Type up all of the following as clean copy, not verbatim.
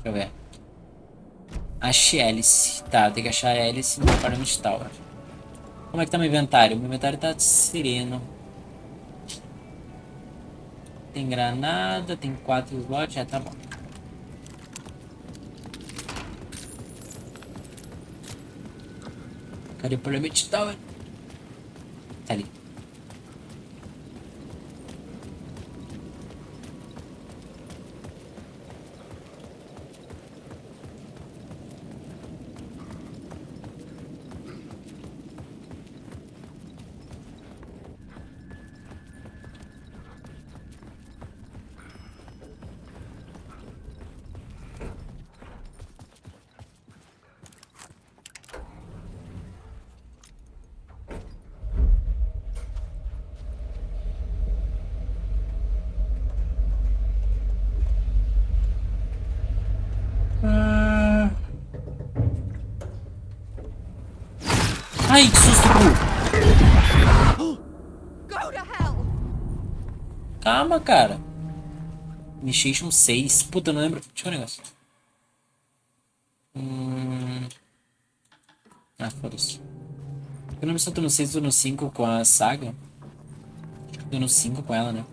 Deixa eu ver. Achei hélice. Tá, tem que achar a hélice no Apartment Tower. Como é que tá meu inventário? Meu inventário tá sereno. Tem granada, tem 4 slots, já tá bom. Cadê o Apartment Tower? Tá ali. Ai, que susto, Go to hell! Calma, cara. Initiation 6. Puta, eu não lembro. Deixa eu ver um negócio. Ah, foda-se. Eu não lembro se eu tô no 6 ou no 5 com a saga. Acho que eu tô no 5 com ela, né?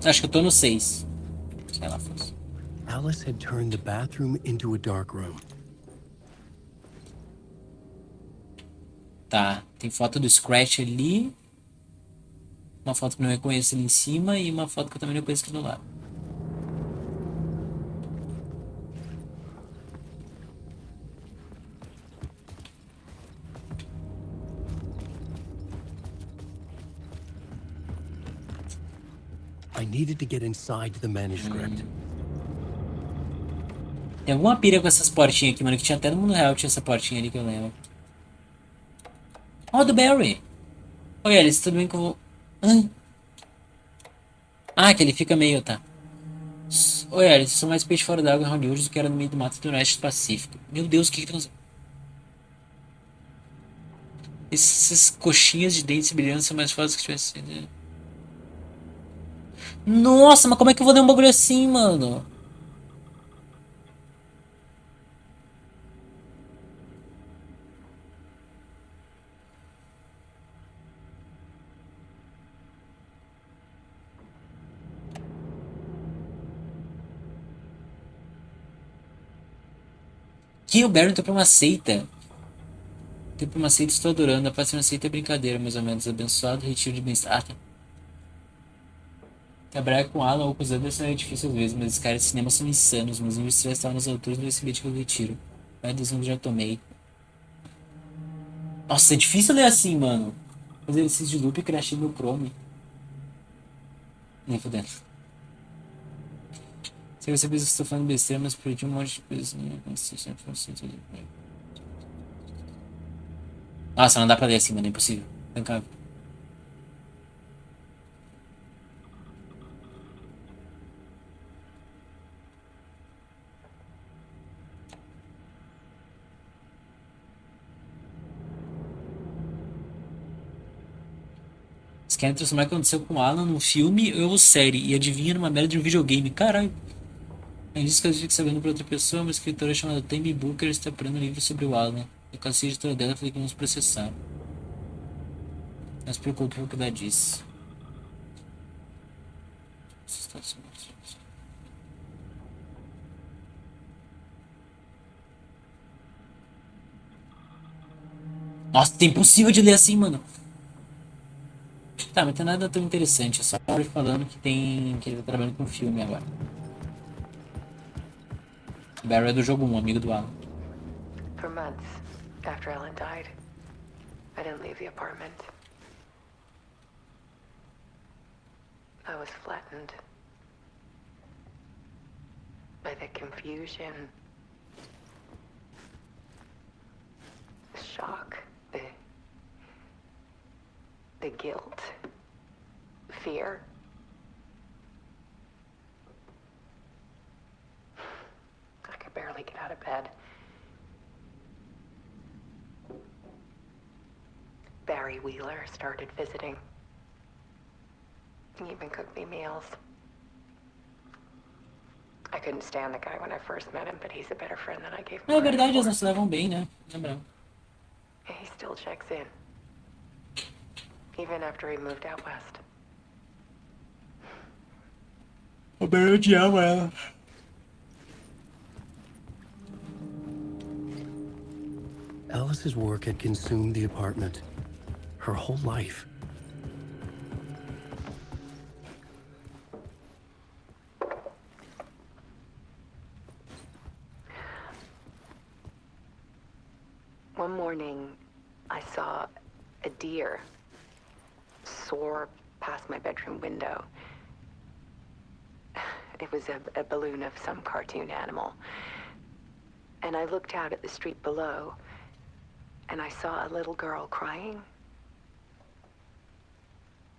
Acho que eu tô no 6. Sei lá, foda-se. Alice had turned the bathroom into a dark room. Tá, tem foto do Scratch ali. Uma foto que eu não reconheço ali em cima. E uma foto que eu também não reconheço aqui do lado. I needed to get inside the manuscript. Tem alguma pira com essas portinhas aqui, mano. Que tinha até no mundo real, tinha essa portinha ali que eu lembro. Ó, do Barry. Oi, Alice, tudo bem que eu vou... Hã? Ah, que ele fica meio, tá. Oi, Alice, eu sou mais peixe fora d'água em Hollywood do que era no meio do mato do Oeste Pacífico. Meu Deus, o que que tá... Essas coxinhas de dentes brilhantes são mais fortes que tivesse sido. Nossa, mas como é que eu vou dar um bagulho assim, mano? Que o Barry entrou pra uma seita. Entrou pra uma seita, estou adorando. A paz de uma seita é brincadeira, mais ou menos. Abençoado, retiro de bem-estar. Ah, tá. Trabalhar com Alan ou com os Anderson é difícil às vezes, mas os caras de cinema são insanos. Meus níveis de estresse estavam nas alturas do receber que eu retiro. Vai dos já tomei. Nossa, é difícil ler assim, mano. Fazer exercício de loop e crashei meu Chrome. Nem fudendo. Se você pensa que estou falando besteira, mas perdi um monte de coisa. Nossa, não dá pra ler assim, mano. É impossível. Tancável. Eles querem transformar o que aconteceu com o Alan num filme ou série. E adivinha numa merda de um videogame. Caralho. É disso que eu fico sabendo pra outra pessoa. Uma escritora chamada Tammy Booker está preparando um livro sobre o Alan. Eu cansei a editora dela e falei que vamos processar. Não se preocupe com o que ela disse. Nossa, é impossível de ler assim, mano. Tá, mas não tem nada tão interessante. É só ele falando que tem. Que ele tá trabalhando com filme agora. Barry é do jogo 1, amigo do Alan. For months after Ellen died, I didn't leave the apartment. I was flattened by the confusion, the shock, the guilt, fear. I could barely get out of bed. Barry Wheeler started visiting. He even cooked me meals. I couldn't stand the guy when I first met him, but he's a better friend than I gave him Na credit verdade, eles for. não se levam bem, né? Lembrando. He still checks in. Even after he moved out west. O Ben odiava ela. Alice's work had consumed the apartment. Her whole life. One morning, I saw a deer soar past my bedroom window. It was a balloon of some cartoon animal. And I looked out at the street below, and I saw a little girl crying.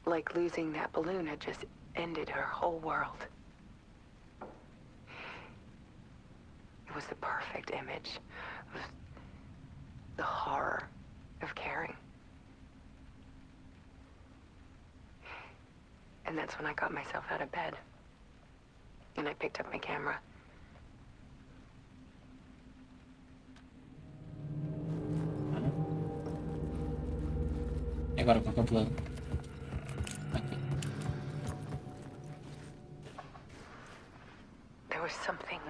Like losing that balloon had just ended her whole world. It was the perfect image of the horror of caring. And that's when I got myself out of bed. And I picked up my camera. E agora qual que é o plano? Aqui. There was something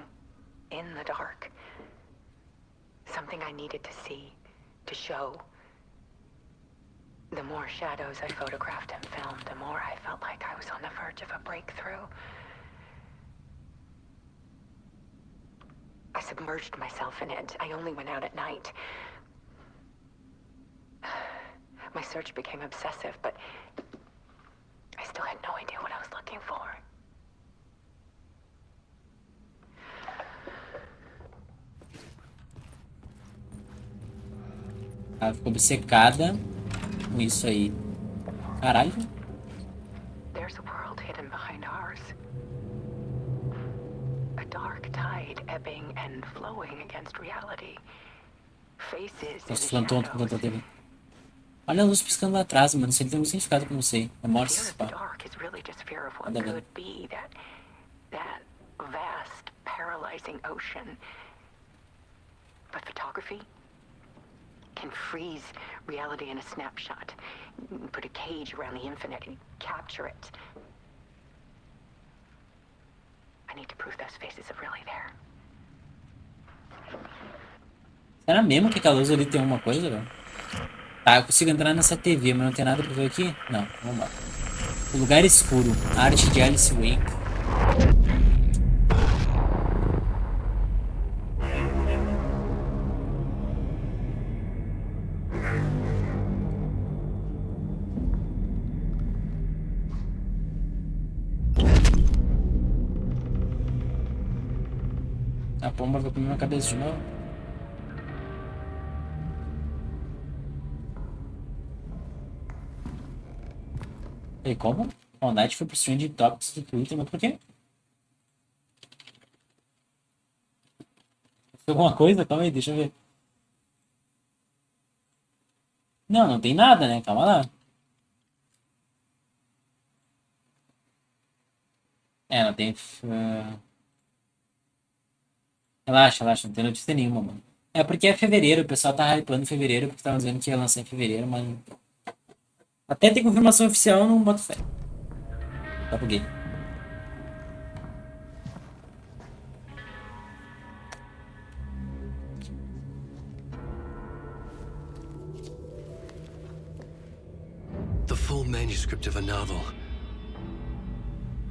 in the dark. Something I needed to see, to show. The more shadows I photographed and filmed, the more I felt like I was on the verge of a breakthrough. I submerged myself in it. I only went out at night. My search became obsessive, but I still had no idea what I was looking for. Ela ficou obcecada com isso aí. Caralho. There's a world hidden behind ours. A dark tide ebbing and flowing against reality. Faces in Nossa, the plantou contra a shadows. TV. Olha a luz piscando lá atrás, mano. Isso aí tem um significado que eu não sei. É morte, Fear esse of the pá. dark is really just fear of what Nada a ver. could be, that vast, paralyzing ocean. But photography can freeze reality in a snapshot. Put a cage around the infinite and capture it. I need to prove those faces are really there. Será mesmo que aquela luz ali tem alguma coisa, velho? Tá, eu consigo entrar nessa TV, mas não tem nada pra ver aqui? Não, vamos lá. O lugar escuro. Arte de Alice Wake. A pomba vai comer minha cabeça de novo. E como? O Night foi pro stream de topics do Twitter, mas por quê? Foi alguma coisa? Calma aí, deixa eu ver. Não, não tem nada, né? Calma lá. É, não tem. Relaxa, relaxa, não tem notícia nenhuma, mano. É porque é fevereiro, o pessoal tá hypando fevereiro, porque tava dizendo que ia lançar em fevereiro, mas. Até tem confirmação oficial, eu não boto fé. Tá buguei. The full manuscript of a novel.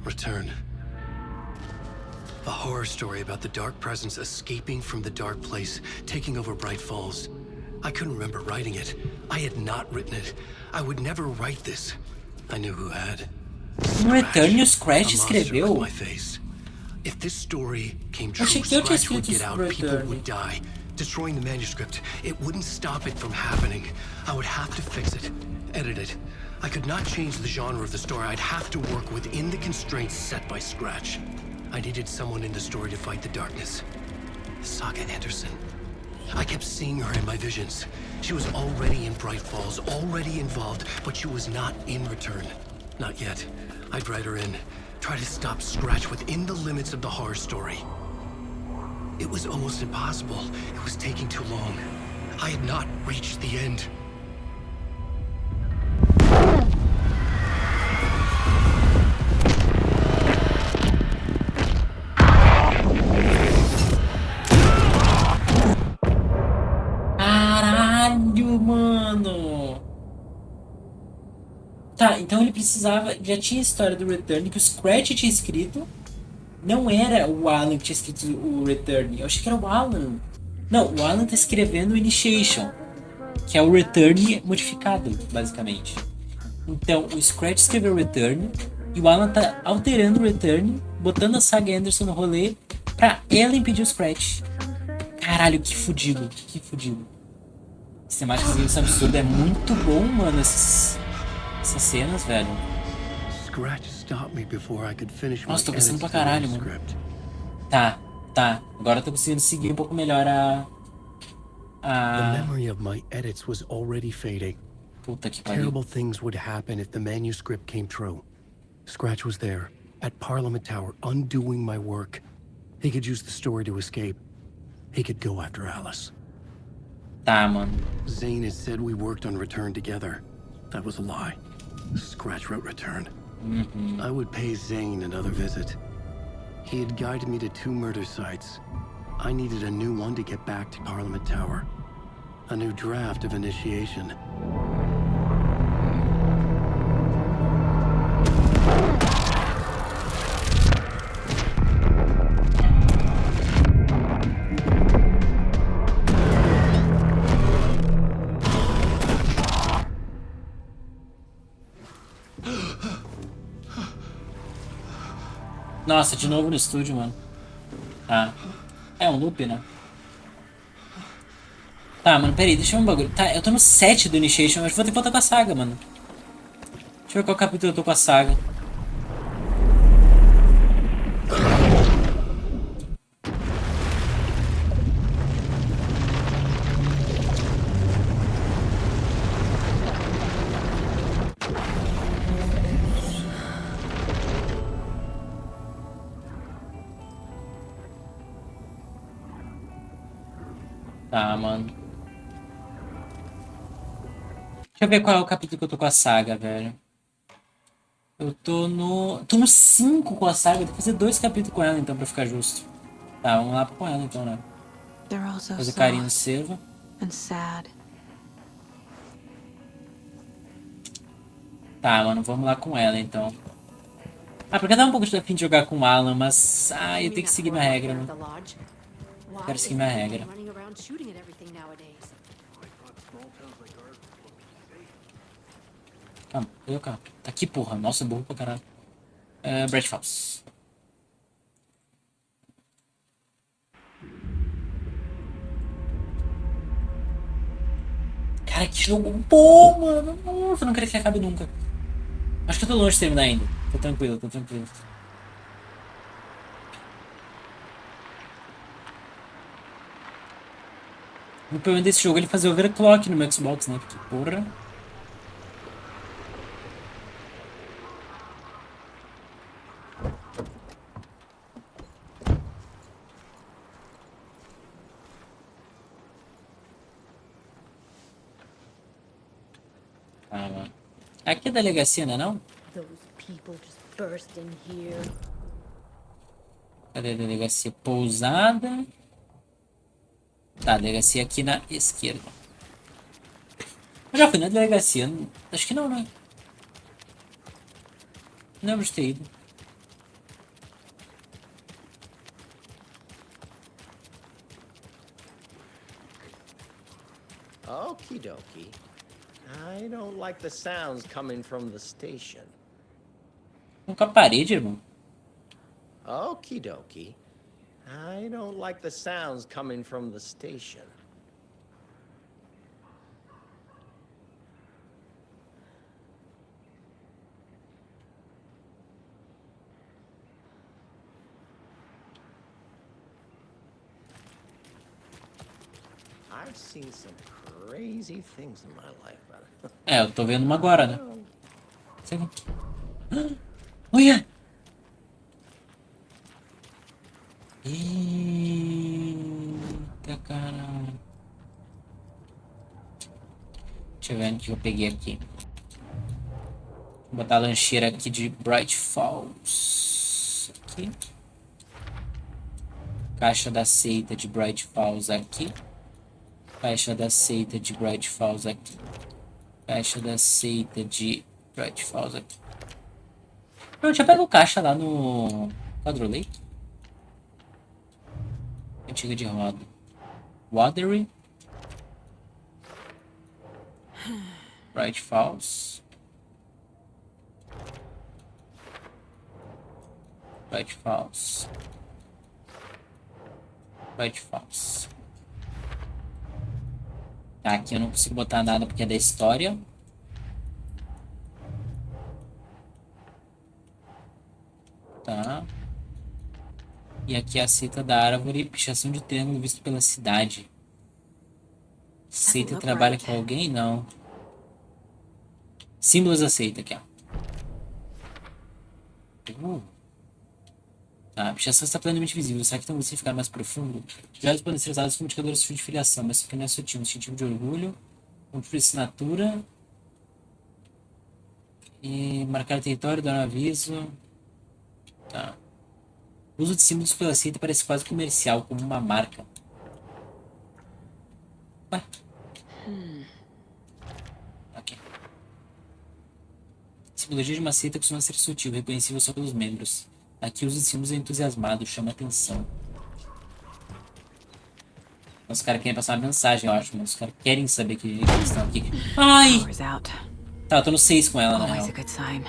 Return. A horror story about the dark presence escaping from the dark place, taking over Bright Falls. I couldn't remember writing it. I had not written it. I would never write this. I knew who had. No Return, o Scratch A monster escreveu. with my face. If this story came true, Achei que eu tinha Scratch would escrito get out, pro people Return. would die. Destroying the manuscript, it wouldn't stop it from happening. I would have to fix it, edit it. I could not change the genre of the story. I'd have to work within the constraints set by Scratch. I needed someone in the story to fight the darkness. Saga Anderson. I kept seeing her in my visions. She was already in Bright Falls, already involved, but she was not in Return. Not yet. I'd write her in. Try to stop Scratch within the limits of the horror story. It was almost impossible. It was taking too long. I had not reached the end. Caralho, mano! Tá, então ele precisava. Já tinha a história do Return que o Scratch tinha escrito. Não era o Alan que tinha escrito o Return. Eu achei que era o Alan. Não, o Alan tá escrevendo o Initiation, que é o Return modificado, basicamente. Então, o Scratch escreveu o Return e o Alan tá alterando o Return, botando a Saga Anderson no rolê pra ela impedir o Scratch. Caralho, que fudido, que fudido. Cinemáticas desse absurdo, é muito bom, mano, essas cenas, velho. Scratch stopped me before I could finish my Nossa, tô gostando edits pra to the caralho, mano. manuscript. Tá. Agora eu tô conseguindo seguir um pouco melhor The memory of my edits was already fading. Puta que pariu. Terrible things would happen if the manuscript came true. Scratch was there, at Parliament Tower, undoing my work. He could use the story to escape. He could go after Alice. Tá, mano. Zane had said we worked on Return together. That was a lie. Scratch wrote Return. I would pay Zane another visit. He had guided me to 2 murder sites. I needed a new one to get back to Parliament Tower. A new draft of Initiation. Nossa, de novo no estúdio, mano. Tá. É um loop, né? Tá, mano, peraí, deixa eu ver um bagulho. Tá, eu tô no 7 do Initiation, mas vou ter que voltar com a saga, mano. Deixa eu ver qual capítulo eu tô com a saga. Tá, mano. Deixa eu ver qual é o capítulo que eu tô com a saga, velho. Eu tô no... Tô no 5 com a saga. Tem que fazer 2 capítulos com ela, então, pra ficar justo. Tá, vamos lá com ela, então, né? They're all so Fazer carinho no soft servo. and sad. Tá, mano, vamos lá com ela, então. Ah, porque dá um pouco de afim de jogar com o Alan, mas... Ah, eu tenho que seguir minha regra, mano. Quero seguir minha regra. Calma, cadê o carro? Tá aqui, porra. Nossa, burro pra caralho. Brad Falls. Cara, que jogo bom, mano. Nossa, eu não queria que acabe nunca. Acho que eu tô longe de terminar ainda. Tô tranquilo, tô tranquilo. O problema desse jogo é ele fazer overclock no meu Xbox, né? Porque, porra. Ah, mano. Aqui é delegacia, não é não? Those people just burst in here. Cadê a delegacia? Pousada. Tá, delegacia aqui na esquerda. Eu já fui na delegacia? Acho que não, né? Não lembro de ter ido. Okie dokie. I don't like the sounds coming from the station. Com a parede, irmão. Okie dokie. I don't like the sounds coming from the station. I've seen some crazy things in my life, brother. É, eu tô vendo uma agora, né? Olha! Deixa eu ver o que eu peguei aqui. Vou botar a lancheira aqui de Bright Falls. Aqui. Caixa da seita de Bright Falls aqui. Caixa da seita de Bright Falls aqui. Caixa da seita de Bright Falls aqui. Eu já pego caixa lá no quadro-leito. Antiga de roda. Watery. Bright Falls. Bright Falls. Bright Falls. Tá, aqui eu não consigo botar nada porque é da história. Tá. E aqui é a seita da árvore, pichação de triângulo visto pela cidade. Seita trabalha com alguém? Não. Símbolos da seita aqui, ó. Tá, a pichação está plenamente visível. Será que tem um significado mais profundo? Jogos podem ser usados como indicadores de filiação, mas isso aqui não é sutil. Um distintivo de orgulho, ponto de assinatura. E marcar território, dar um aviso. Tá. O uso de símbolos pela seita parece quase comercial, como uma marca. Ué? Ok. A simbologia de uma seita costuma ser sutil, reconhecível só pelos membros. Aqui o uso de símbolos é entusiasmado, chama atenção. Os caras querem passar uma mensagem, eu acho, mas os caras querem saber que eles estão aqui. Ai! Power's out. Tá, eu tô no 6 com ela, na Always real. a good sign.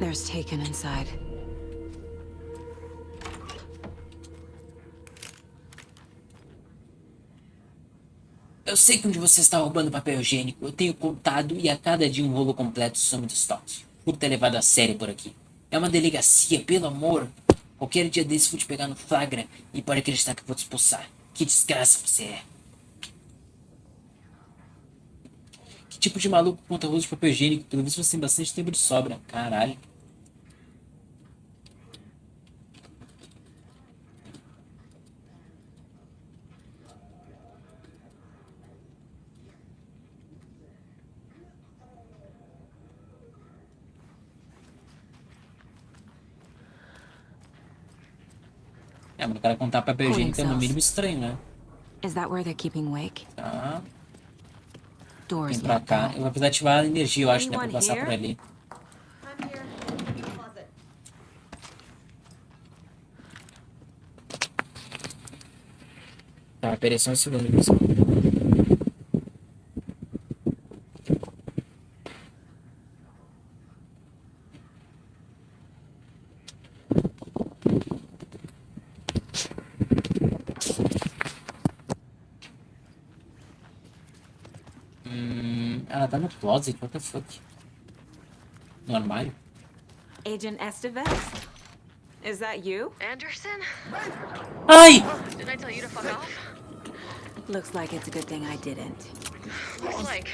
There's Taken inside. Eu sei que onde você está roubando papel higiênico. Eu tenho contado e a cada dia um rolo completo some do estoque. Furto é levado a sério por aqui. É uma delegacia, pelo amor. Qualquer dia desse vou te pegar no flagra e pode acreditar que eu vou te expulsar. Que desgraça você é. Que tipo de maluco conta rolo de papel higiênico? Pelo visto você tem bastante tempo de sobra. Caralho. É, mas o cara contar papel higiênico é no mínimo estranho, né? Is that where they're keeping wake? Tá. Doors Vem pra locked cá. out. Eu vou precisar ativar a energia, eu acho, né? Pra Anyone passar here? por ali. I'm here. In the closet. Tá, peraí só um segundo, pessoal. Ela tá no closet, what the fuck? No armário? Agent Estevez? Is that you? Anderson? Ai! Did I tell you to fuck off? Looks like it's a good thing I didn't. Looks like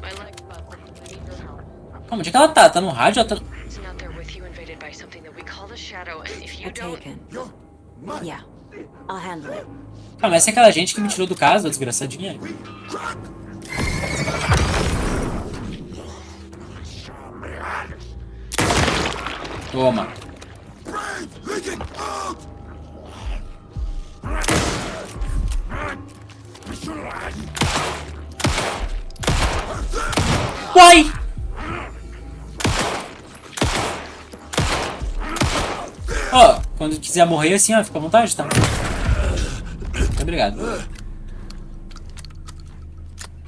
my leg busted. I need your help. Calma, onde é que ela tá? Tá no rádio? Ela tá... It's out there with you, invaded by something that we call the Shadow, and if you A don't... Taken. Yeah, I'll handle it. Calma, essa é aquela gente que me tirou do caso, a desgraçadinha. Toma. Uai! Ó, quando quiser morrer assim, ó, fica à vontade, tá? Muito obrigado.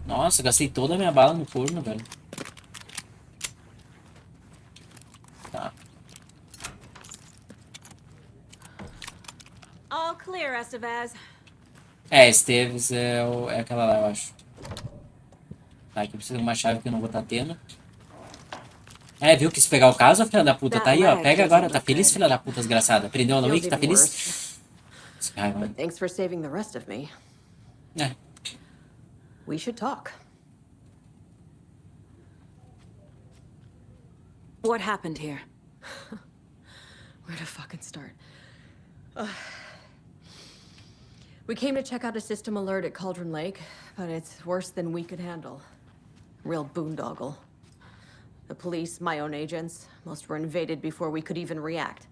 Nossa, gastei toda a minha bala no forno, velho. Tá. All clear, Estevez. É, Esteves é aquela lá, eu acho. Tá, aqui precisa de uma chave que eu não vou estar tendo. É, viu? Quis pegar o caso, filha da puta. Tá aí, ó. Pega agora. Tá feliz, filha da puta, desgraçada? Prendeu a noite, tá feliz? Ai, mano. Thanks for saving the rest of me. É. We should talk. What happened here? Where to fucking start? We came to check out a system alert at Cauldron Lake, but it's worse than we could handle. Real boondoggle. The police, my own agents, most were invaded before we could even react.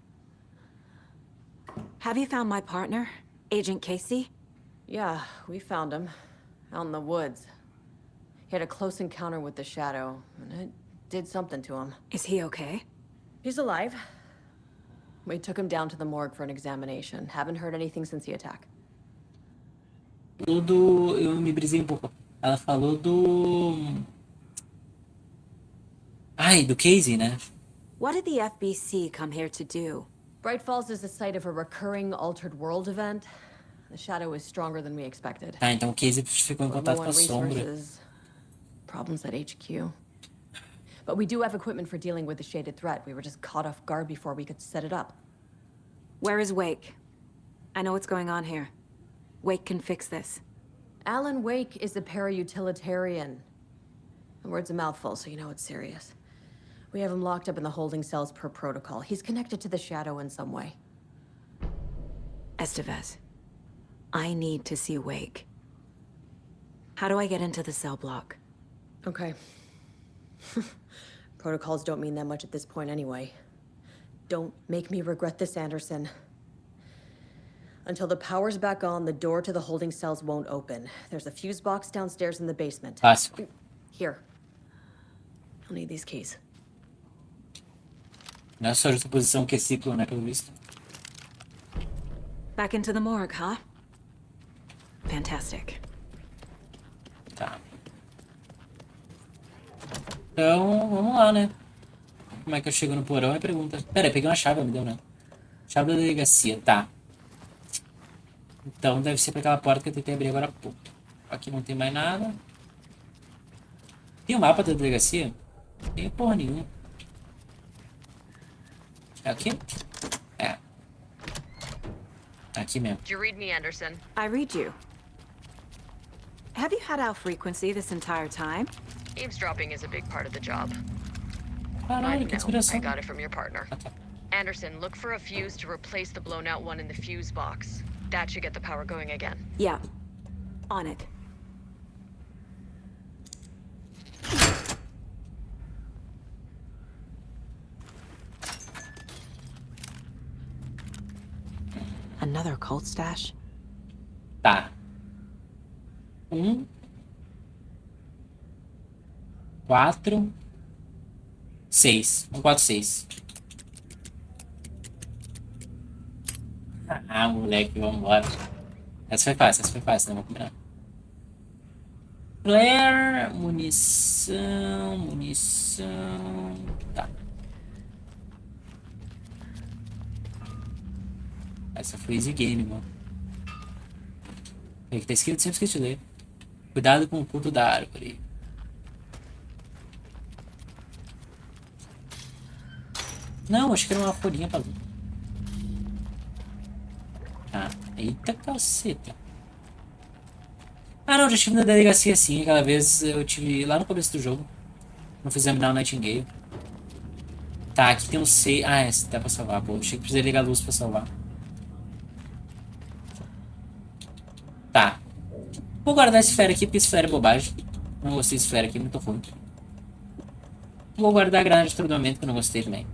Have you found my partner, Agent Casey? Yeah, we found him. Out in the woods. He had a close encounter with the Shadow, and it did something to him. Is he okay? He's alive. We took him down to the morgue for an examination. Haven't heard anything since the attack. Eu me brisei um pouco. Ela falou do... Ai, do Casey, né? What did the FBC come here to do? Bright Falls is the site of a recurring Altered World event. The Shadow is stronger than we expected. Tá, então o Casey ficou em We're contato low com on a sombra. resources. Problems at HQ. But we do have equipment for dealing with the shaded threat. We were just caught off guard before we could set it up. Where is Wake? I know what's going on here. Wake can fix this. Alan Wake is a para-utilitarian. The word's a mouthful, so you know it's serious. We have him locked up in the holding cells per protocol. He's connected to the Shadow in some way. Estevez, I need to see Wake. How do I get into the cell block? Okay. Protocols don't mean that much at this point anyway. Don't make me regret this, Anderson. Until the power's back on, the door to the holding cells won't open. There's a fuse box downstairs in the basement. Fácil. Here. I'll need these keys. Não é só justa posição que é ciclo, né, pelo visto. Back into the morgue, huh? Fantastic. Tá. Então, vamos lá, né? Como é que eu chego no porão? É pergunta. Pera aí, peguei uma chave, me deu, né? Chave da delegacia, tá. Então deve ser pra aquela porta que eu tentei abrir agora há pouco. Aqui não tem mais nada. Tem o mapa da delegacia? Não tem porra nenhuma. É aqui? É. Aqui mesmo. Do you read me, Anderson? I read you. Have you had our frequency this entire time? Eavesdropping is a big part of the job. Caralho, que I inspiração. got it from your partner. Ah, tá. Anderson, look for a fuse to replace the blown out one in the fuse box. That should get the power going again. Yeah. On it. Another cult stash? Tá. 4, 6. 4, 6. Ah, moleque, vambora. Essa foi fácil, né? Vamos combinar. Flare, munição. Tá. Essa foi easy game, mano. Aqui tá escrito, sempre esqueci de ler. Cuidado com o culto da árvore. Não, acho que era uma folhinha pra ler. Ah, eita caceta. Ah não, já estive na delegacia sim. Aquela vez eu tive lá no começo do jogo. Não fui examinar o Nightingale. Tá, aqui tem um C. Ah, esse dá pra salvar. Pô, achei que precisei ligar a luz pra salvar. Tá. Vou guardar esse esfera aqui porque esfera é bobagem. Não gostei de esfera aqui, muito ruim. Vou guardar a granada de atordoamento que eu não gostei também.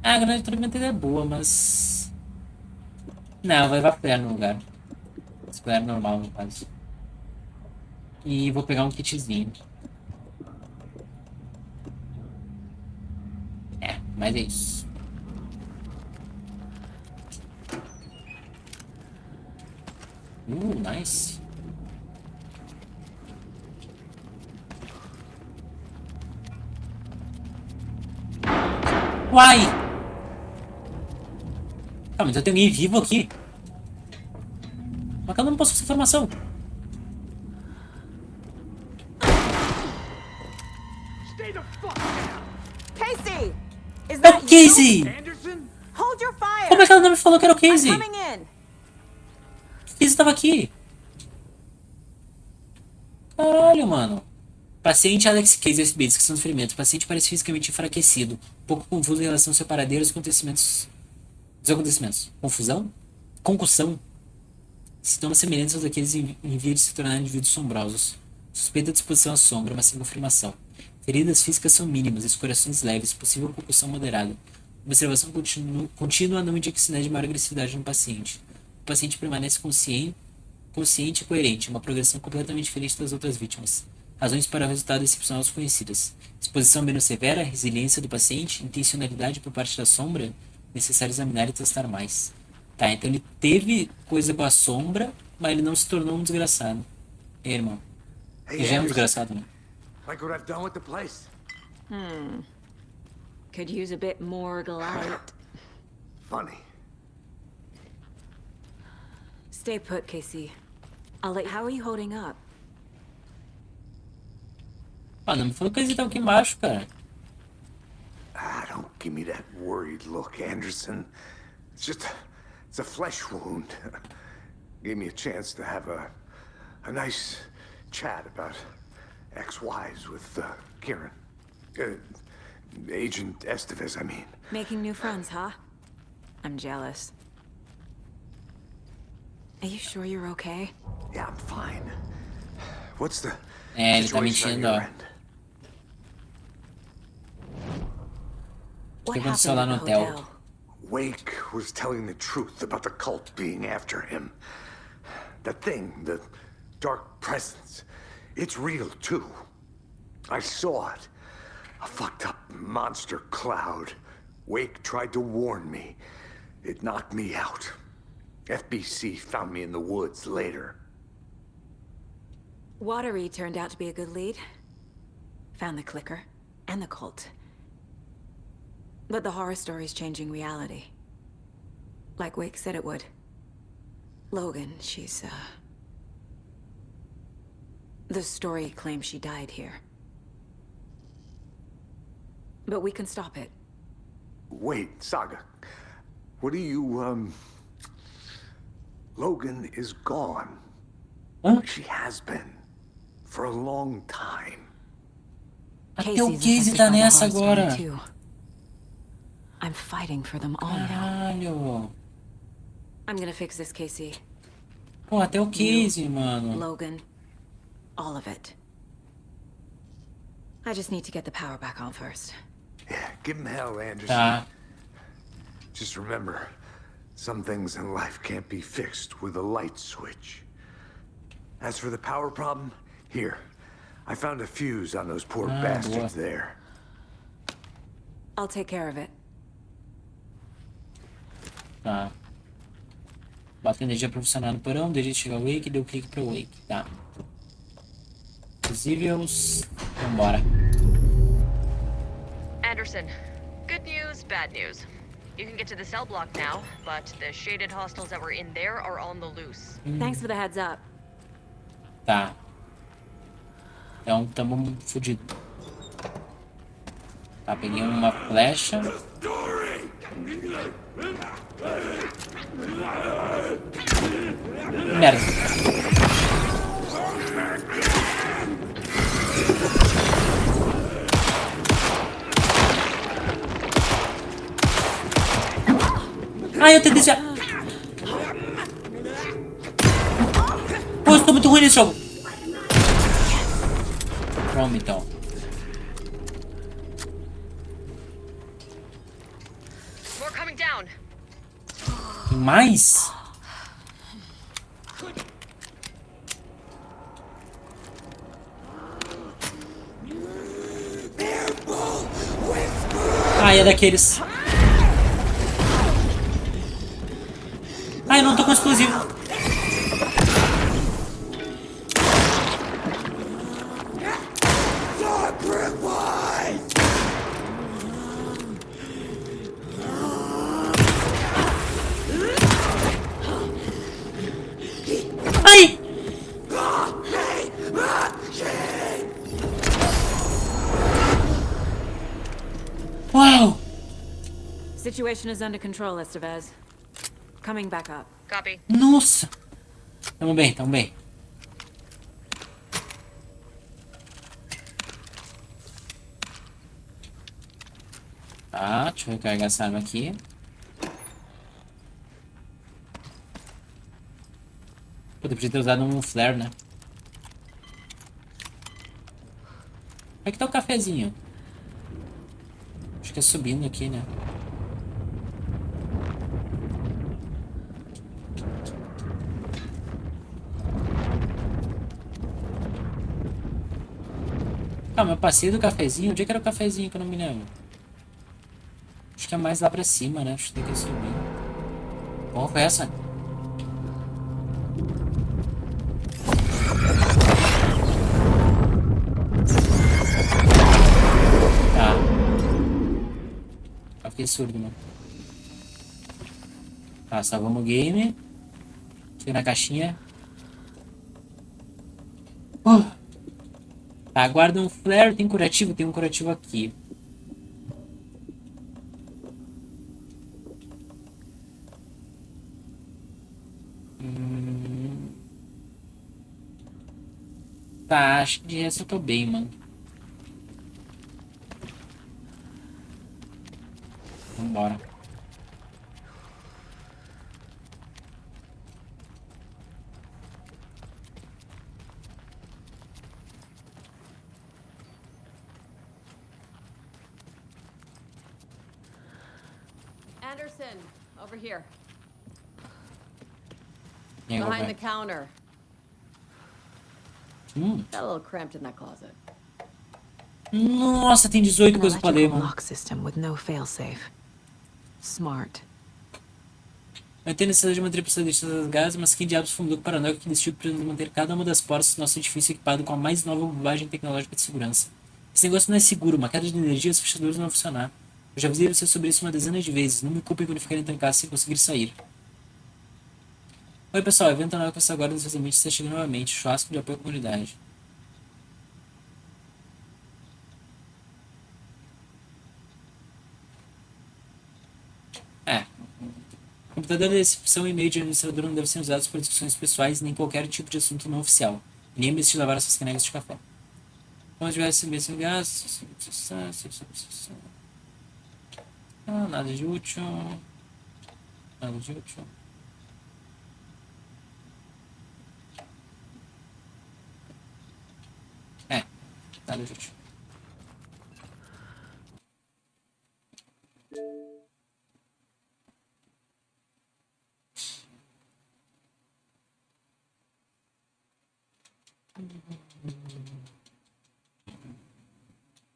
Ah, a granada de atordoamento é boa, mas... Não, vai levar flare no lugar. Flare normal, no caso. E vou pegar um kitzinho. É, mas é isso. Nice. Uai! Ah, mas eu tenho alguém vivo aqui. Mas eu não posso essa informação. Casey! Is É that o Casey! you? Hold your fire! Como é que ela não me falou que era o Casey? I'm coming in. O Casey estava aqui. Caralho, mano. Paciente Alex Casey, SB, descrição dos ferimentos. Paciente parece fisicamente enfraquecido. Um pouco confuso em relação ao seu paradeiro e os acontecimentos. Confusão? Concussão? Sintomas semelhantes aos daqueles em via de se tornarem indivíduos sombrosos. Suspeita de exposição à sombra, mas sem confirmação. Feridas físicas são mínimas, escoriações leves, possível concussão moderada. Observação contínua não indica sinais de maior agressividade no paciente. O paciente permanece consciente e coerente, uma progressão completamente diferente das outras vítimas. Razões para o resultado excepcional desconhecidas. Exposição menos severa, resiliência do paciente, intencionalidade por parte da sombra. Necessário examinar e testar mais. Tá, então ele teve coisa com a sombra, mas ele não se tornou um desgraçado. E aí, irmão? Ele já é um desgraçado, né? Like what I've done with the place? Could use a bit more light. Funny. Stay put, Casey. How are you holding up? Ah, não me falou que ele tava aqui embaixo, cara. Ah, don't give me that worried look, Anderson. It's a flesh wound. Gave me a chance to have a nice chat about ex-wives with Kieran. Agent Estevez, I mean. Making new friends, huh? I'm jealous. Are you sure you're okay? Yeah, I'm fine. What's the É, ele tá situation on mentindo, your ó. end? O que What aconteceu happened lá at no the hotel? hotel? Wake was telling the truth about the cult being after him. That thing, the dark presence, it's real too. I saw it. A fucked up monster cloud. Wake tried to warn me. It knocked me out. FBC found me in the woods later. Watery turned out to be a good lead. Found the clicker and the cult. But the horror story's changing reality. Like Wake said it would. Logan, the story claims she died here. But we can stop it. Wait, Saga. What do you, Logan is gone. Hã? She has been. For a long time. Até o Casey's Casey affected tá by the nessa horror story, agora. too. I'm fighting for them all now. Caralho. I'm gonna fix this, Casey. Pô, até o Casey, mano. Logan. All of it. I just need to get the power back on first. Yeah, give him hell, Anderson. Tá. Just remember, some things in life can't be fixed with a light switch. As for the power problem, here. I found a fuse on those poor bastards boa. there. I'll take care of it. Tá. Bota energia pra funcionar no porão, deixa chegar o Wake e deu clique pra Wake. Tá. Visíveis. Vambora. Anderson, good news, bad news. You can get to the cell block now, but the shaded hostiles that were in there are on the loose. Thanks for the heads up. Tá. Então, tamo fudido. Tá, peguei uma flecha. Merda. Ai, eu tentei desviar. Pô, eu tô muito ruim nesse jogo. Vamos então. More coming down. Tem mais? Ah, é daqueles. Ah, eu não tô com explosivo. Ai! Uau! Situation is under control, Estevez. Coming back up. Copy. Nossa! Tamo bem, tamo bem. Tá, deixa eu recarregar essa arma aqui. Pô, eu podia ter usado um flare, né? Como é que tá o cafezinho? Acho que é subindo aqui, né? Calma, eu passei do cafezinho? Onde é que era o cafezinho que eu não me lembro? Acho que é mais lá pra cima, né? Acho que tem que subir. Qual foi essa? Tá. Eu fiquei surdo, mano. Tá, salvamos o game. Cheguei na caixinha. Tá, guarda um flare. Tem curativo? Tem um curativo aqui. Tá, acho que de resto eu tô bem, mano. Vambora. Anderson, over here. E aí, Behind the velho? counter. Got a little cramped in that closet. Nossa, tem 18 An coisas pra ler, electrical mano. lock system with no failsafe. Smart. Não tem necessidade de manter a pessoa deixada das gases, mas quem diabos fundou o paranoico que decidiu para manter cada uma das portas do nosso edifício equipado com a mais nova bobagem tecnológica de segurança? Esse negócio não é seguro, uma queda de energia, os fechadores não vão funcionar. Eu já avisei você sobre isso uma dezena de vezes. Não me culpem quando ficarem trancados sem conseguir sair. Oi pessoal, evento anual que você agora nos ambientes está chegando novamente. Churrasco de apoio à comunidade. Computador de recepção e e-mail de administrador não devem ser usados para discussões pessoais nem qualquer tipo de assunto não oficial. Nem mesmo de lavar suas canecas de café. Onde vai receber esse gasto? Nada de útil. Nada de útil. Nada de útil.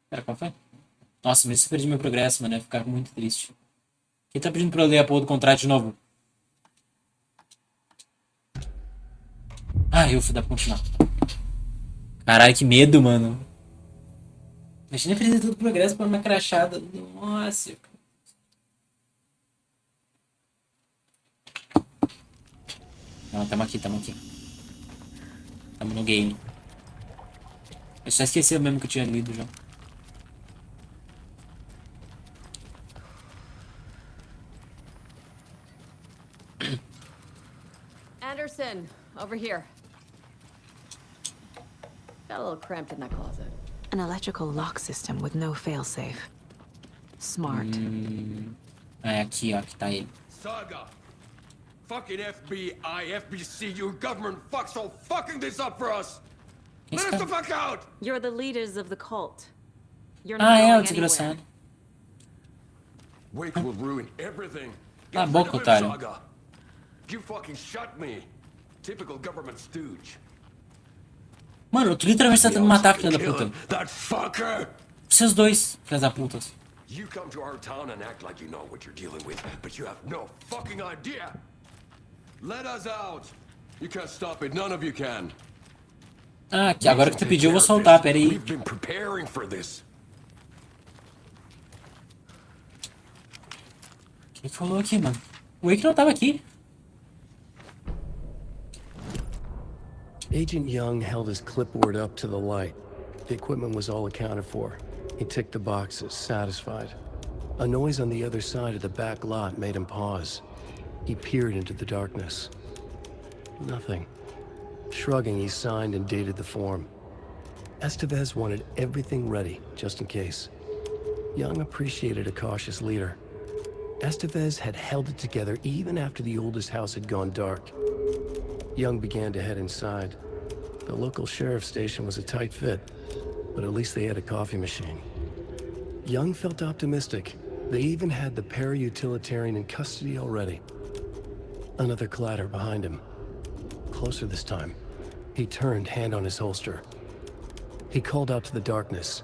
Pera, qual foi? Nossa, mas eu perdi meu progresso, mano. Eu ia ficar muito triste. Quem tá pedindo pra eu ler a porra do contrato de novo? Ah, eu fui dar pra continuar. Caralho, que medo, mano. Imagina perder todo o progresso por uma crachada. Nossa. Não, tamo aqui, tamo aqui. Tamo no game. Eu só esqueci mesmo que eu tinha lido já. Anderson, over here. Got a little cramped in that closet. An electrical lock system with no failsafe. Smart. É aqui, ó, que tá ele. Saga! Fucking FBI, FBC, your government fucks all fucking this up for us! Let us the fuck out! You're the leaders of the cult. You're Ah, not é, o going desgraçado. anywhere. Wake will ruin everything. Ah, Get boca, rid of him, otário. Saga. You fucking shot me. Typical government stooge. Mano, tu literalmente tá tentando matar a filha da Kill puta. him, that fucker! Vocês dois, filhas da puta. You come to our town and act like you know what you're dealing with, but you have no fucking idea. Let us out. You can't stop it. None of you can. Ah, aqui, agora que tu pediu eu vou soltar, pera aí. We've been preparing for this. Quem falou aqui, mano? O Wake não tava aqui. Agent Young held his clipboard up to the light. The equipment was all accounted for. He ticked the boxes, satisfied. A noise on the other side of the back lot made him pause. He peered into the darkness. Nothing. Shrugging, he signed and dated the form. Estevez wanted everything ready, just in case. Young appreciated a cautious leader. Estevez had held it together even after the oldest house had gone dark. Young began to head inside. The local sheriff's station was a tight fit, but at least they had a coffee machine. Young felt optimistic. They even had the para-utilitarian in custody already. Another clatter behind him. Closer this time. He turned, hand on his holster. He called out to the darkness.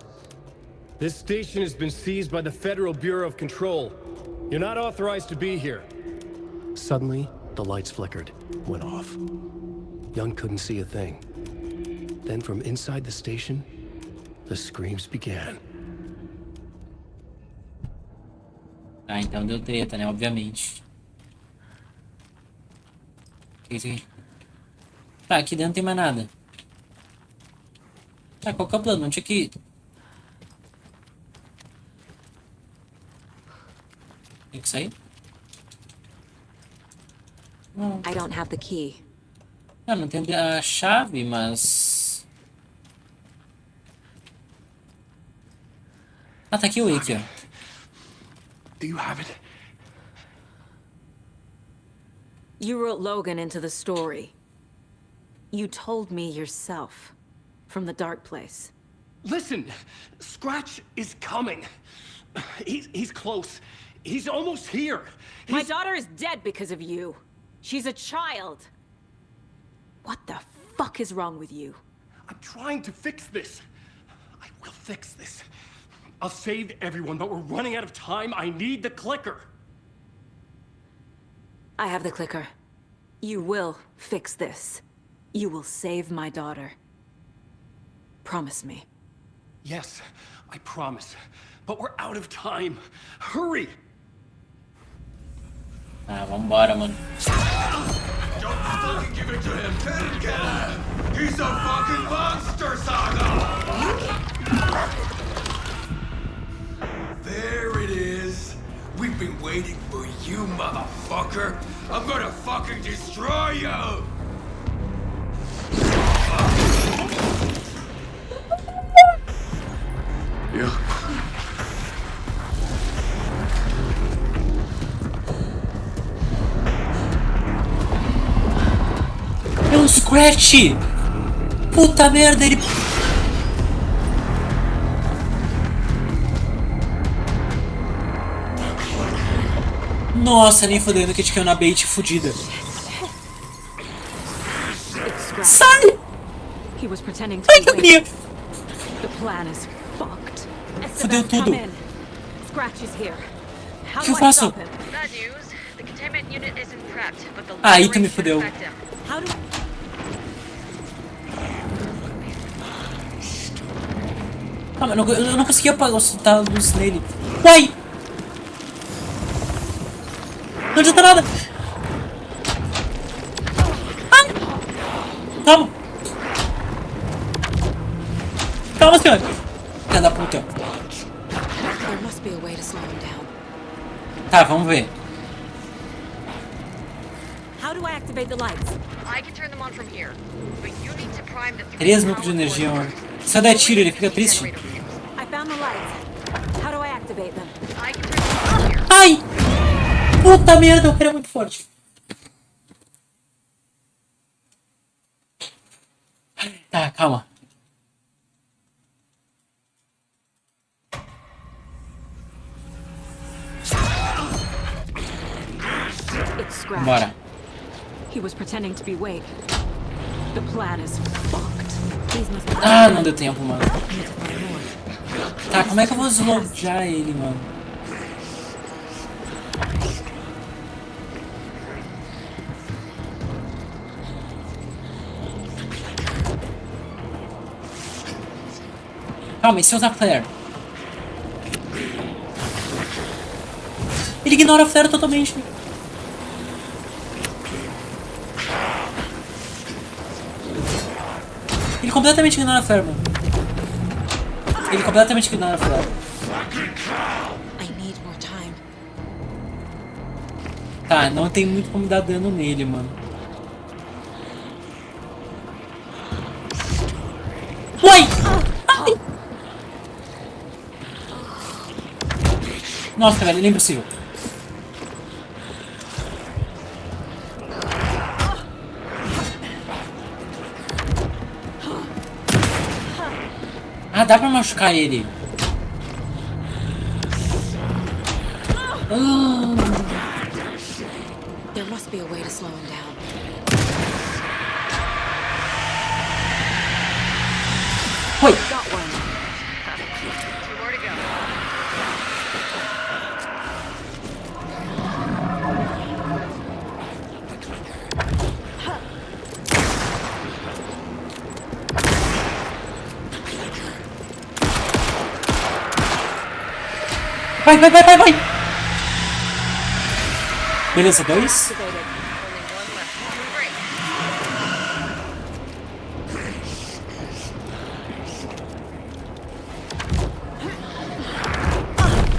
This station has been seized by the Federal Bureau of Control. You're not authorized to be here. Suddenly, the lights flickered, went off. Young couldn't see a thing. Then from inside the station, the screams began. Ah, então deu treta, né? Obviamente. O que é isso aqui? Tá, aqui dentro não tem mais nada. Tá, qual que é o plano? Não tinha que... Tem que sair? Não. I don't have the key. Ah, não tem a chave, mas... Ah, tá aqui o aqui, ó. Do you have it? You wrote Logan into the story. You told me yourself. From the dark place. Listen, Scratch is coming. He's close. He's almost here. My daughter is dead because of you. She's a child. What the fuck is wrong with you? I'm trying to fix this. I will fix this. I'll save everyone, but we're running out of time. I need the clicker. I have the clicker. You will fix this. You will save my daughter. Promise me. Yes, I promise. But we're out of time. Hurry! Ah, vambora, mano. Don't fucking give it to him! Get him! He's a fucking monster, Saga! There it is! We've been waiting for you, motherfucker! I'm gonna fucking destroy you! You... É um Scratch! Puta merda, ele... Nossa, nem fodendo que a gente caiu na bait fudida. Sai! Ai, que agonia! Fudeu tudo. O que eu faço? Ah, aí tu me fudeu. Calma, eu não conseguia soltar a luz nele. Uai! Não adianta nada! Ai! Calma! Calma, senhor! Filha da puta! Tá, vamos ver. 3 minutos de energia, mano. Se eu der tiro, ele fica triste. Ai! Puta merda, o cara é muito forte. Tá, calma. Bora. Ah, não deu tempo, mano. Tá, como é que eu vou deslojar ele, mano? Calma, e se eu usar flare? Ele ignora a flare totalmente. Ele completamente ignora a flare, mano. Ele completamente ignora a flare. Tá, não tem muito como dar dano nele, mano. Uai! Ai! Nossa, velho, ele é impossível. Ah, dá pra machucar ele. There must be a way to slow him down. Foi. Got one. Two more to go. Vai, vai, vai, vai, vai. Beleza, 2. Only one left. Great.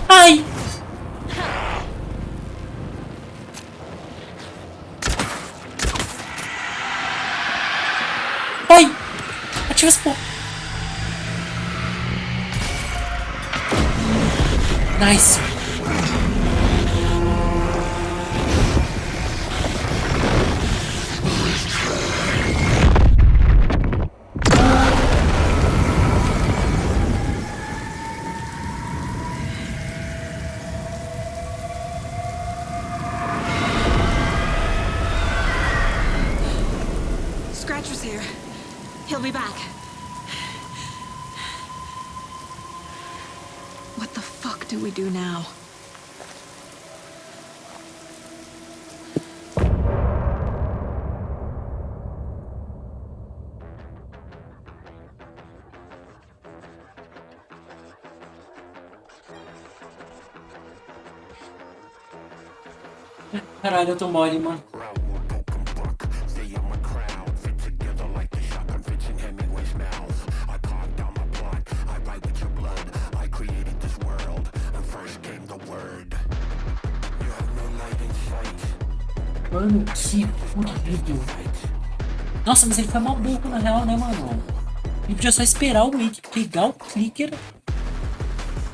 Ai. Vai. Ativa essa porra. Nice. Scratcher's here. He'll be back. What the fuck do we do now? Caralho, eu tô mole, mano. Mano, que fodido. Nossa, mas ele foi mal burro na real, né, mano? Ele podia só esperar o Wake pegar o clicker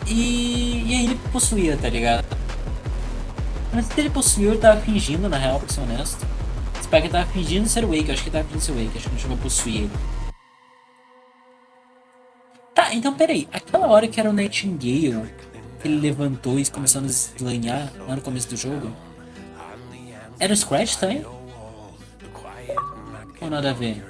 e aí ele possuía, tá ligado? Mas se ele possuiu, ele tava fingindo, na real, pra ser honesto. Espero que ele tava fingindo ser o Wake, eu acho que ele tava fingindo ser o Wake, acho que não chegou a possuir ele. Tá, então peraí, aquela hora que era o Nightingale, que ele levantou e começou a nos eslanhar lá no começo do jogo, era o Scratch também? Ou nada a ver?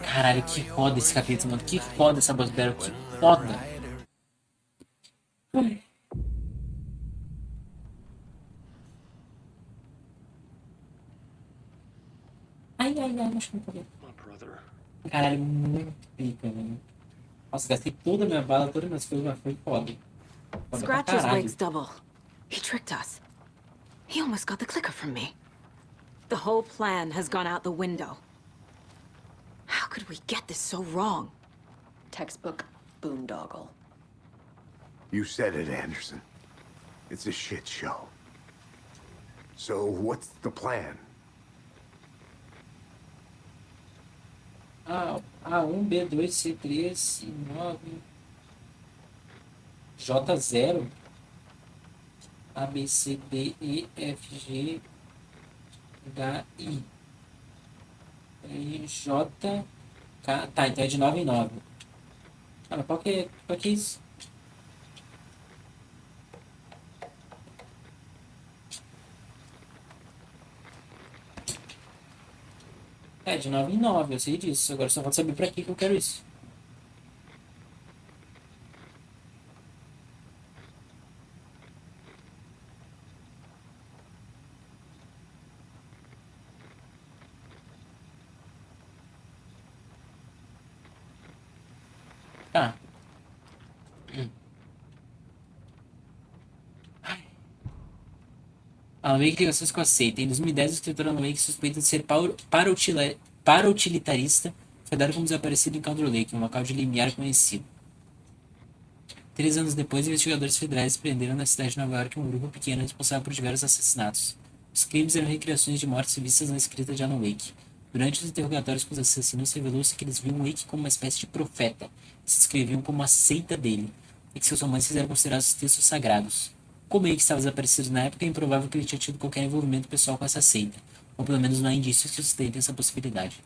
Caralho, que foda esse capítulo, mano. Que foda essa boss battle, que foda. Ai, ai, ai, acho que não pode. Caralho, muito pica, velho. Nossa, gastei toda a minha bala, todas as minhas coisas, mas foi foda. Foda pra Scratch's caralho. wig's double. He tricked us. He almost got the clicker from me. The whole plan has gone out the window. How could we get this so wrong? Textbook boondoggle. You said it, Anderson. It's a shit show. So what's the plan? A1, B2, C3, C9, J0, A, B, C, D, E, F, G, H, I, J, K. Tá, então é de 9 em 9. Ah, mas qual que é isso? É, de 9 em 9, eu sei disso. Agora só falta saber pra que eu quero isso. Tá. Alan Wake tem ligações com a seita. Em 2010, o escritor Alan Wake, suspeito de ser para-utilitarista, foi dado como desaparecido em Candor Lake, um local de limiar conhecido. 3 anos depois, investigadores federais prenderam na cidade de Nova York um grupo pequeno responsável por diversos assassinatos. Os crimes eram recriações de mortes vistas na escrita de Alan Wake. Durante os interrogatórios com os assassinos, revelou-se que eles viam Wake como uma espécie de profeta, e se descreviam como a seita dele, e que seus romances eram considerados textos sagrados. Como Wake estava desaparecido na época, é improvável que ele tinha tido qualquer envolvimento pessoal com essa seita, ou pelo menos não há indícios que sustentem essa possibilidade.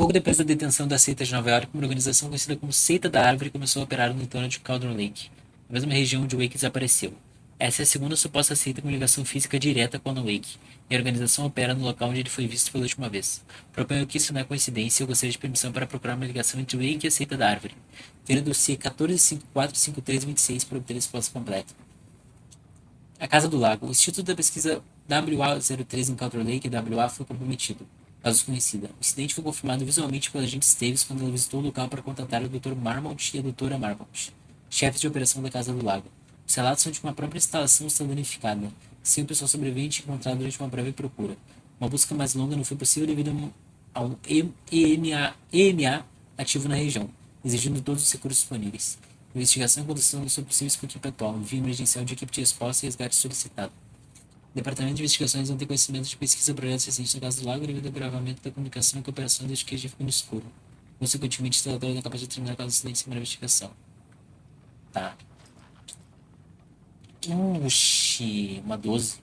Pouco depois da detenção da seita de Nova York, uma organização conhecida como Seita da Árvore começou a operar no entorno de Cauldron Lake, a mesma região onde Wake desapareceu. Essa é a segunda suposta seita com ligação física direta com Alan Wake, e a organização opera no local onde ele foi visto pela última vez. Proponho que isso não é coincidência e eu gostaria de permissão para procurar uma ligação entre Wake e a Seita da Árvore. Ver o dossiê 14545326 para obter a resposta completa. A Casa do Lago. O Instituto da Pesquisa WA03 em Cauldron Lake, WA, foi comprometido. Caso desconhecida. O incidente foi confirmado visualmente pela agente Stevens quando ela visitou o local para contatar o Dr. Marmont e a Dra. Marmont, chefes de operação da Casa do Lago. Os relatos são de que uma própria instalação está danificada, sem o pessoal sobrevivente encontrado durante uma breve procura. Uma busca mais longa não foi possível devido a um EMA ativo na região, exigindo todos os recursos disponíveis. A investigação e condução são possíveis com equipe atual, envio emergencial de equipe de resposta e resgate solicitado. O Departamento de Investigações não tem conhecimento de pesquisa projetos recentes na Casa do Lago devido ao agravamento da comunicação e cooperação desde que ele ficou no escuro. Consequentemente, o relatório não é capaz de determinar caso acidente sem primeira investigação. Tá. Oxi, uma 12.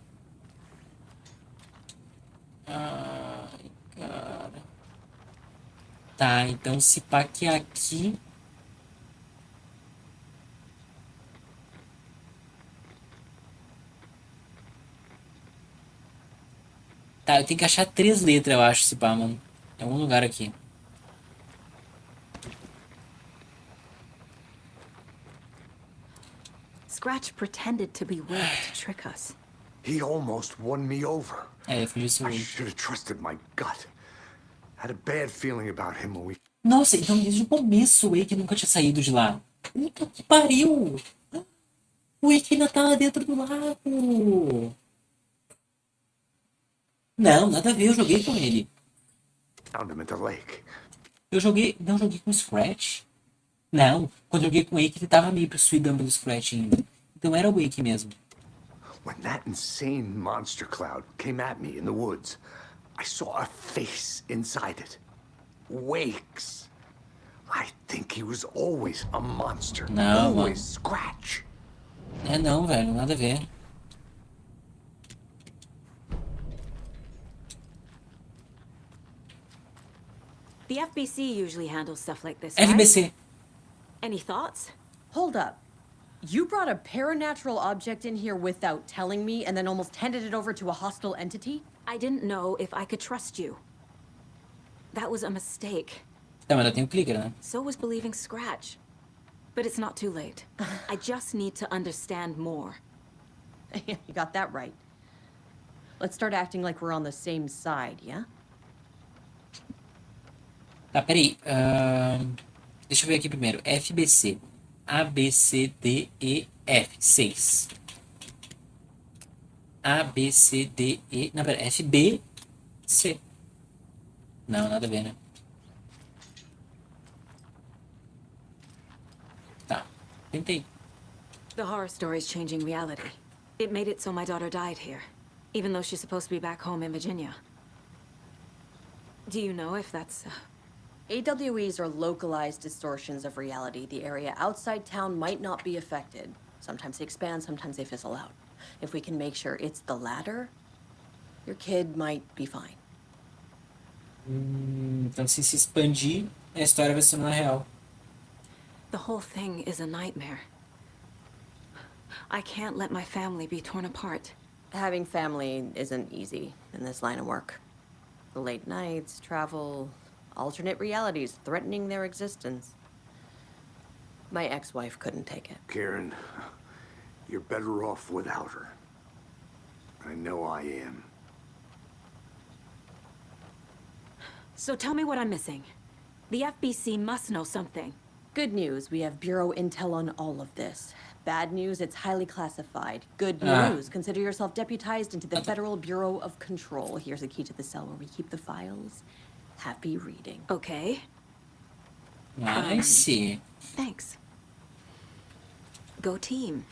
Ai, cara. Tá, então se pá que é aqui. Tá, eu tenho que achar 3 letras, eu acho, se pá, mano. Em algum lugar aqui. Scratch pretended to be Wake to trick us. He almost won me over. É, eu fiz isso I hoje. should have trusted my gut. Had a bad feeling about him when we... Nossa, então desde o começo o Wake nunca tinha saído de lá. Puta que pariu! O Wake ainda tá lá dentro do lago. Não, nada a ver, eu joguei com ele. found him at the lake. Eu joguei. Não joguei com o Scratch. Não, quando eu joguei com o Wake ele tava meio possuído pelo Scratch ainda. Então era o Wake mesmo. When that insane monster cloud came at me in the woods, I saw a face inside it. Wake's. I think he was always a monster. Não, mano. Always Scratch. É não, velho, nada a ver. The FBC usually handles stuff like this, right? FBC. Any thoughts? Hold up. You brought a paranatural object in here without telling me and then almost handed it over to a hostile entity? I didn't know if I could trust you. That was a mistake. Tá, mas eu tenho clicker, né? So was believing Scratch. But it's not too late. I just need to understand more. You got that right. Let's start acting like we're on the same side, yeah? Tá, peraí. Deixa eu ver aqui primeiro. FBC. A, B, C, D, E, F. 6. A, B, C, D, E... Não, pera. F, B, C. Não, nada a ver, né? Tá. Tentei. The horror story's changing reality. It made it so my daughter died here, even though she's supposed to be back home in Virginia. Do you know if that's... AWEs are localized distortions of reality. The area outside town might not be affected. Sometimes they expand, sometimes they fizzle out. If we can make sure it's the latter, your kid might be fine. Então, se expandir, a história vai se tornar real. The whole thing is a nightmare. I can't let my family be torn apart. Having family isn't easy in this line of work. The late nights, travel, alternate realities threatening their existence. My ex-wife couldn't take it. Karen, you're better off without her. I know I am. So tell me what I'm missing. The FBC must know something. Good news, we have Bureau intel on all of this. Bad news, it's highly classified. Good news, consider yourself deputized into the Federal Bureau of Control. Here's a key to the cell where we keep the files. Happy reading. Okay. Nice. Thanks. Go team.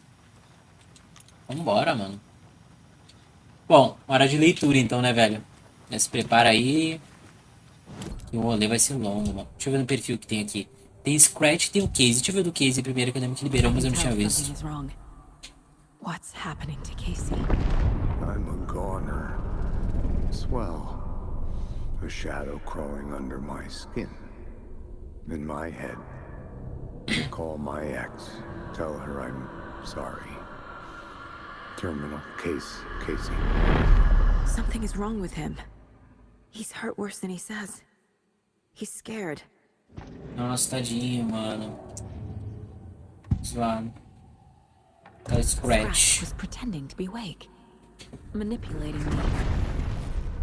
Vambora, mano. Bom, hora de leitura então, né, velho? Já se prepara aí. Que o rolê vai ser longo, mano. Deixa eu ver no perfil que tem aqui. Tem Scratch e tem o Case. Deixa eu ver do Case primeiro, que eu lembro que liberou, mas eu não tinha visto. What's happening to Casey? I'm a goner. Swell. a shadow crawling under my skin. In my head, call my ex, tell her I'm sorry. Terminal case, Casey. Something is wrong with him. He's hurt worse than he says. He's scared. Nossa, tadinho, mano. Zoado. Tá Scratch Scratch. was pretending to be Wake. Manipulating me.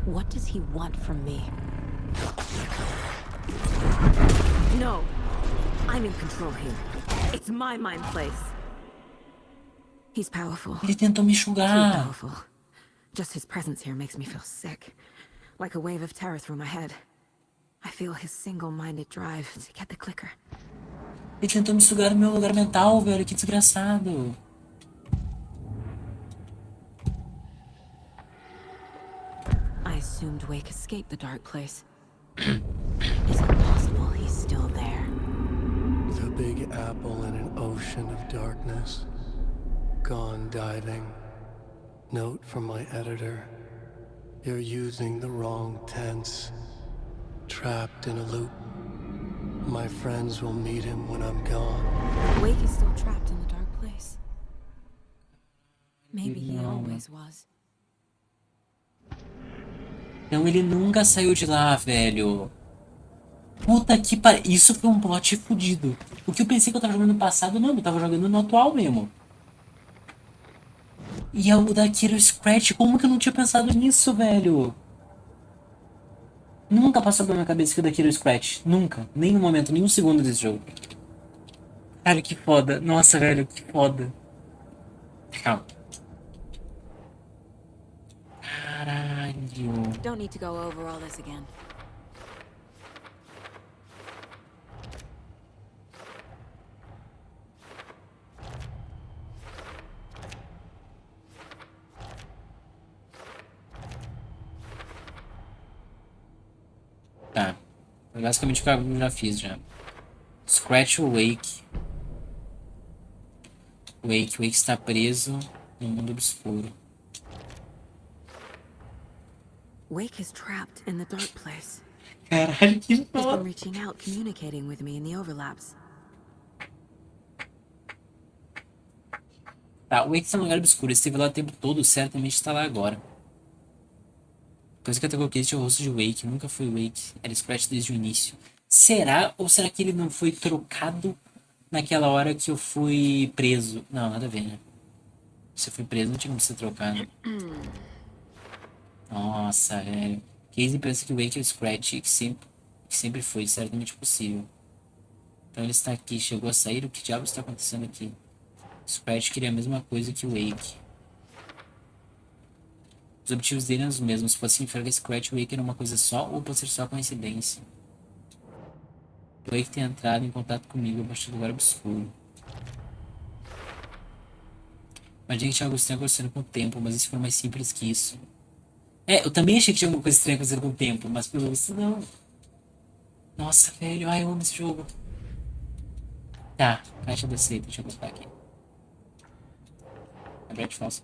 What does he want from me? No. I'm in control here. It's my mind place. He's powerful. Ele tentou me Too enxugar. powerful. Just his presence here makes me feel sick. Like a wave of terror through my head. I feel his single-minded drive to get the clicker. Ele tentou me sugar no meu lugar mental, velho. Que desgraçado. I assumed Wake escaped the dark place. Is it possible he's still there? The big apple in an ocean of darkness. Gone diving. Note from my editor. You're using the wrong tense. Trapped in a loop. My friends will meet him when I'm gone. Wake is still trapped in the dark place. Maybe he always was. Então ele nunca saiu de lá, velho. Puta que pariu. Isso foi um plot fudido. O que eu pensei que eu tava jogando no passado, não. Eu tava jogando no atual mesmo. E é o daqui era o Scratch. Como que eu não tinha pensado nisso, velho? Nunca passou pela minha cabeça que o daqui era o Scratch. Nunca. Nenhum momento, nenhum segundo desse jogo. Cara, que foda. Nossa, velho, que foda. Calma. Caralho. Don't need to go over all this again. Tá. Basicamente o que eu já fiz já. Scratch ou Wake. Wake está preso no mundo obscuro. Wake is trapped in the dark place. Caralho, que He's been foda. reaching out, communicating with me in the overlaps. Tá, o Wake está no lugar obscuro. Ele esteve lá o tempo todo, certamente está lá agora. Coisa que eu até coloquei tinha o rosto de Wake. Nunca foi Wake. Era Scratch desde o início. Será? Ou será que ele não foi trocado naquela hora que eu fui preso? Não, nada a ver, né? Se eu fui preso, não tinha como ser trocado. Nossa, velho. Casey pensa que o Wake é o Scratch, que sempre foi, certamente possível. Então ele está aqui, chegou a sair. O que diabos está acontecendo aqui? Scratch queria a mesma coisa que o Wake. Os objetivos dele eram os mesmos. Pode significar que Scratch e o Wake eram uma coisa só, ou pode ser só coincidência. O Wake tem entrado em contato comigo a partir do lugar obscuro. Imagina que tinha algo estranho acontecendo com o tempo, mas isso foi mais simples que isso. É, eu também achei que tinha alguma coisa estranha acontecendo com o tempo, mas pelo visto não. Nossa, velho, ai, eu amo esse jogo. Tá, caixa da seita, deixa eu botar aqui. Abrete falso.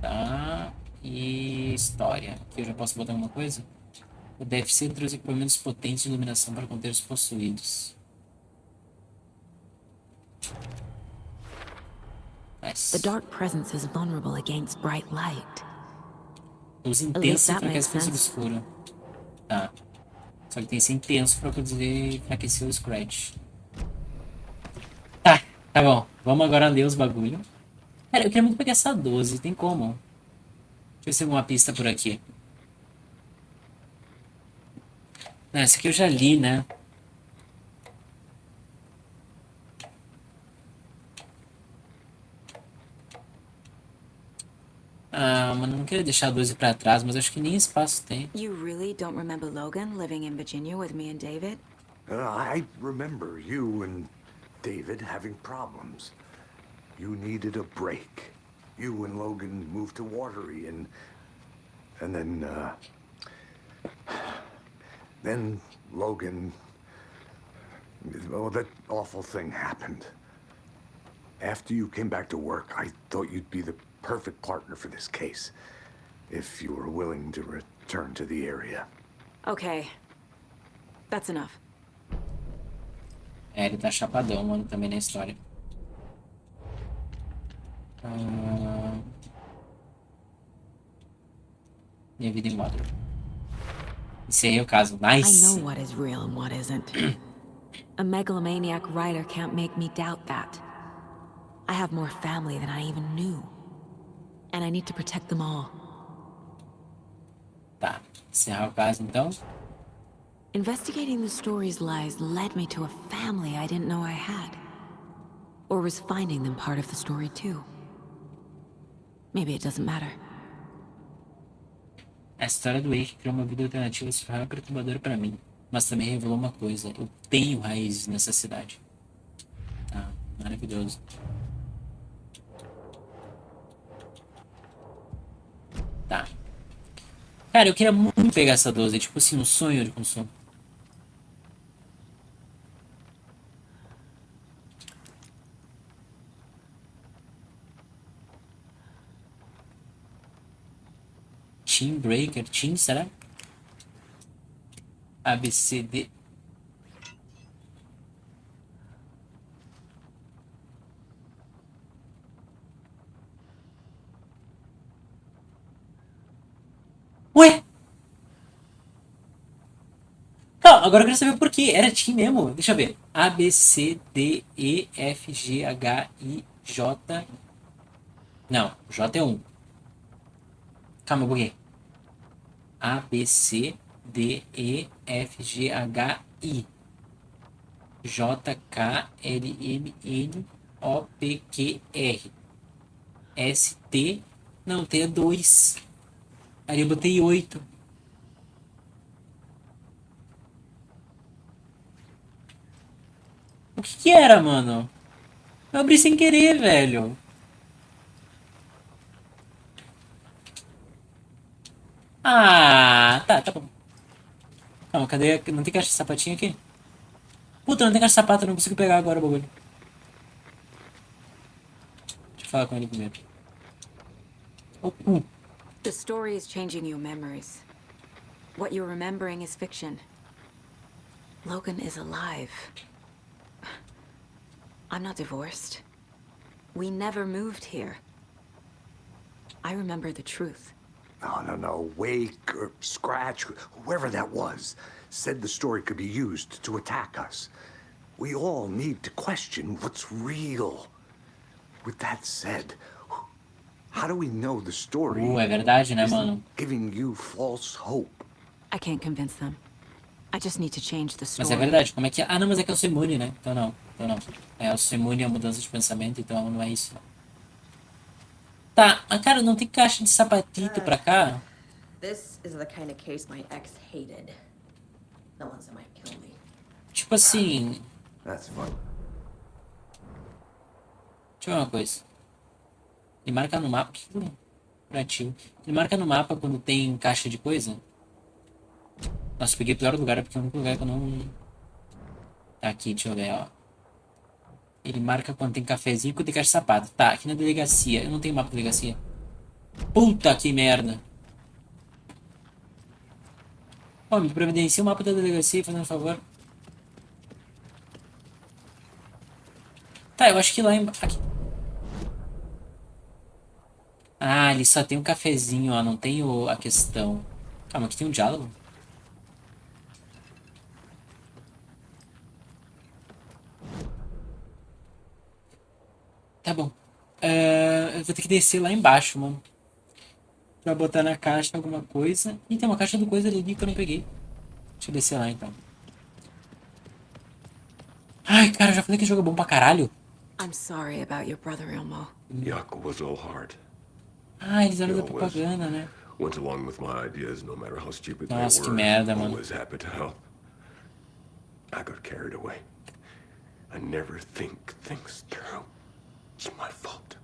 Tá, e história. Aqui eu já posso botar alguma coisa? O DFC trouxe equipamentos potentes de iluminação para conter os possuídos. Nice. The dark presence is vulnerable against bright light. Luz least intensa that enfraquece makes força sense. obscura. Tá. Só que tem que ser intenso pra poder enfraquecer o Scratch. Tá bom. Vamos agora ler os bagulho. Cara, eu queria muito pegar essa 12. Tem como? Deixa eu ver se tem alguma pista por aqui. Não, essa aqui eu já li, né? Ah, mas não queria deixar a 12 pra trás, mas acho que nem espaço tem. You really don't remember Logan living in Virginia with me and David? I remember you and David having problems. You needed a break. You and Logan moved to Watery and then Logan, well, that awful thing happened. After you came back to work, I thought you'd be the perfect partner for this case. if you were willing to return to the area. Okay. That's enough. É, ele tá chapadão, mano, também na história. Minha vida em modo. Encerrei o caso. I Nice! know what is real and what isn't. A megalomaniac writer can't make me doubt that. I have more family than I even knew. And I need to protect them all. Tá, encerrar o caso então. Investigating the story's lies led me to a family I didn't know I had. Or was finding them part of the story too. Maybe it doesn't matter. A história do Wake criou uma vida alternativa surreal e perturbadora pra mim. Mas também revelou uma coisa. Eu tenho raízes nessa cidade. Tá, maravilhoso. Tá. Cara, eu queria muito pegar essa 12. É tipo assim, um sonho de consumo. Team Breaker. Team, será? ABCD. Ué? Não, agora eu quero saber por quê. Era Team mesmo. Deixa eu ver. A, B, C, D, E, F, G, H, I, J. Não, J é 1. Calma, eu buguei. A, B, C, D, E, F, G, H, I. J, K, L, M, N, O, P, Q, R. S, T. Não, T é 2. Aí eu botei 8. O que que era, mano? Eu abri sem querer, velho. Ah, tá bom. Calma, cadê? Não tem caixa de sapatinho aqui? Puta, não tem caixa de sapato, eu não consigo pegar agora o bagulho. Deixa eu falar com ele primeiro. O cu. The story is changing your memories. What you're remembering is fiction. Logan is alive. I'm not divorced. We never moved here. I remember the truth. No. Wake or Scratch, whoever that was, said the story could be used to attack us. We all need to question what's real. With that said, how do we know the story É verdade, né, mano? isn't giving you false hope? I can't convince them. I just need to change the story. Mas é verdade, como é que é? Ah, não, mas é que é o Semune, né? Então não. É o Semune e a mudança de pensamento, então não é isso. Tá, cara, não tem caixa de sapatito pra cá? This is the kind of case my ex hated. The ones that might kill me. Tipo assim... That's fun. Deixa eu ver uma coisa. Ele marca no mapa... Que curativo. Ele marca no mapa quando tem caixa de coisa? Nossa, peguei o pior lugar, porque é o único lugar que eu não... Tá aqui, deixa eu ver, ó. Ele marca quando tem cafezinho e quando tem caixa de sapato. Tá, aqui na delegacia. Eu não tenho mapa de delegacia. Puta que merda. Ó, me providencia o mapa da delegacia, fazendo um favor. Tá, eu acho que lá embaixo... Aqui. Ah, ele só tem um cafezinho, ó. Não tem a questão. Calma, aqui tem um diálogo. Tá bom. Eu vou ter que descer lá embaixo, mano. Pra botar na caixa alguma coisa. Ih, tem uma caixa do coisa ali que eu não peguei. Deixa eu descer lá, então. Ai, cara, eu já falei que esse jogo é bom pra caralho. I'm sorry about your brother, Ilmo. Yuck was all hard. Ah, eles eram You da always propaganda, né? went along with my ideas, no matter how stupid Nossa, they que were. merda, mano. Always happy to help. I got carried away. I never think things through. It's my fault.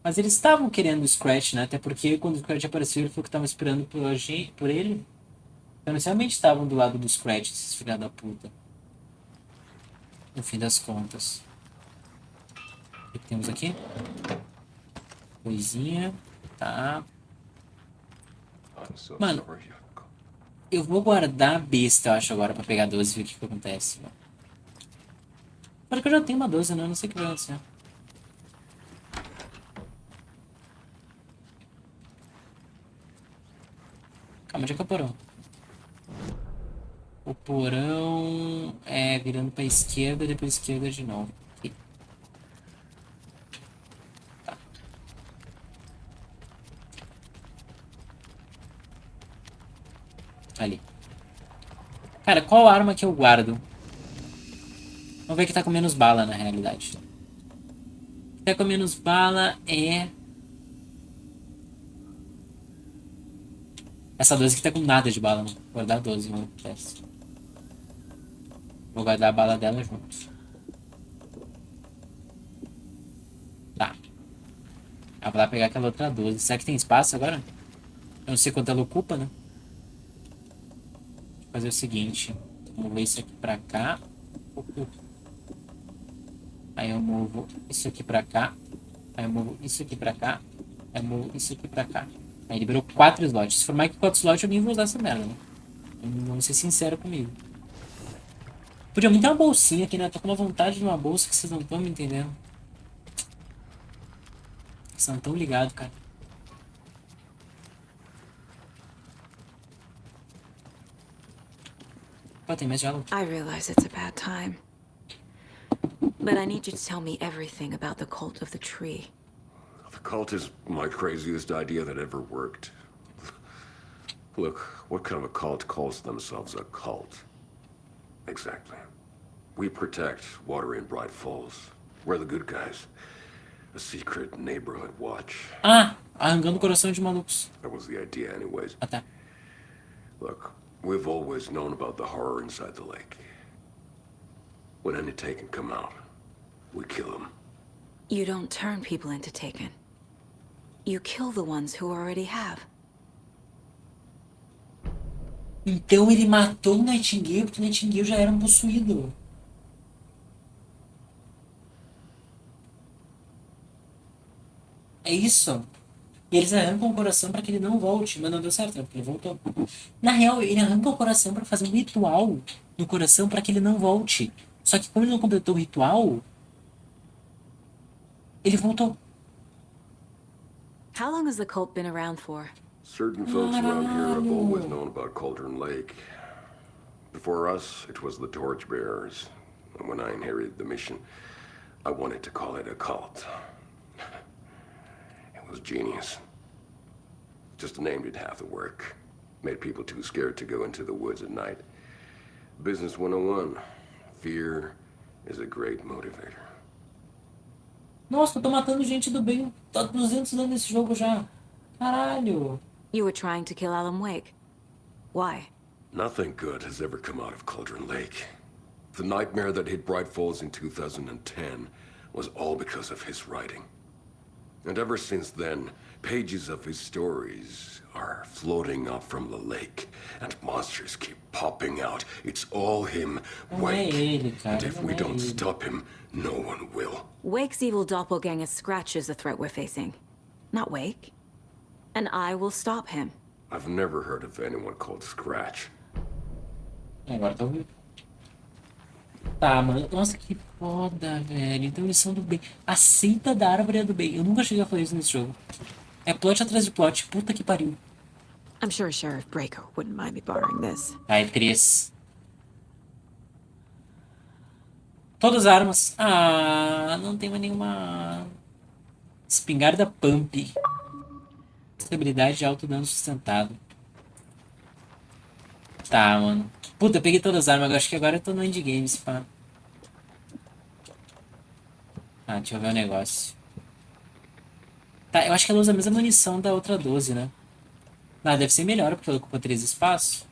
Mas eles estavam querendo o Scratch, né? Até porque quando o Scratch apareceu, ele falou que tava esperando por ele. Então eles realmente estavam do lado do Scratch, esses filha da puta. No fim das contas. O que temos aqui? Coisinha. Tá. Mano, eu vou guardar a besta, eu acho, agora pra pegar 12 e ver o que acontece. Mano. Claro que eu já tenho uma 12, né? Eu não sei o que vai acontecer. Calma, onde é que é o porão? O porão é virando pra esquerda, depois esquerda de novo. Aqui. Tá. Ali. Cara, qual arma que eu guardo? Vamos ver que tá com menos bala, na realidade. O que tá com menos bala é... essa 12 aqui tá com nada de bala, mano. Vou guardar 12, mano. Vou guardar a bala dela junto. Tá. Ah, vou lá pegar aquela outra 12. Será que tem espaço agora? Eu não sei quanto ela ocupa, né? Vou fazer o seguinte. Vou mover isso aqui pra cá. Aí eu movo isso aqui pra cá. Aí eu movo isso aqui pra cá. Aí eu movo isso aqui pra cá. Aí liberou 4 slots. Se for mais que 4 slots, eu nem vou usar essa merda, né? Vamos ser sinceros comigo. Podia muito ter uma bolsinha aqui, né? Tô com uma vontade de uma bolsa que vocês não estão me entendendo. Vocês não estão ligados, cara. Pô, tem mais diálogo. I realize it's a bad time. But I need you to tell me everything about the cult of the tree. The cult is my craziest idea that ever worked. Look, what kind of a cult calls themselves a cult? Exactly. We protect water in Bright Falls. We're the good guys. A secret neighborhood watch. Ah, arrancando o coração de malucos. That was the idea anyways. Ah, tá. Look, we've always known about the horror inside the lake. When any Taken come out, we kill them. You don't turn people into Taken. You kill the ones who already have. Então ele matou o Nightingale porque o Nightingale já era um possuído. É isso. E eles arrancam o coração pra que ele não volte. Mas não deu certo, né? Porque ele voltou. Na real, ele arranca o coração pra fazer um ritual no coração pra que ele não volte. Só que como ele não completou o ritual, ele voltou. How long has the cult been around for? Certain folks around here have always known about Cauldron Lake. Before us, it was the Torchbearers. And when I inherited the mission, I wanted to call it a cult. It was genius. Just a name did half the work. Made people too scared to go into the woods at night. Business 101. Fear is a great motivator. Nossa, eu tô matando gente do bem. Tá 200 anos nesse jogo já. Caralho. You were trying to kill Alan Wake. Why? Nothing good has ever come out of Cauldron Lake. The nightmare that hit Bright Falls in 2010 was all because of his writing. And ever since then, pages of his stories are floating up from the lake, and monsters keep popping out. It's all him, Wake. And if we don't stop him, no one will. Wake's evil doppelganger Scratch is the threat we're facing, not Wake. And I will stop him. I've never heard of anyone called Scratch. Agora tá ouvindo. Tá, mano. Nossa, que foda, velho. Então eles são do bem. A seita da árvore é do bem. Eu nunca cheguei a falar isso nesse jogo. É plot atrás de plot. Puta que pariu. I'm sure Sheriff Braco wouldn't mind me borrowing this. Ai, 3. Todas as armas. Ah, não tem mais nenhuma. Espingarda Pump. Estabilidade de alto dano sustentado. Tá, mano. Puta, eu peguei todas as armas. Acho que agora eu tô no endgame, se pá. Ah, deixa eu ver o negócio. Tá, eu acho que ela usa a mesma munição da outra 12, né? Ah, deve ser melhor, porque ela ocupa 3 espaços.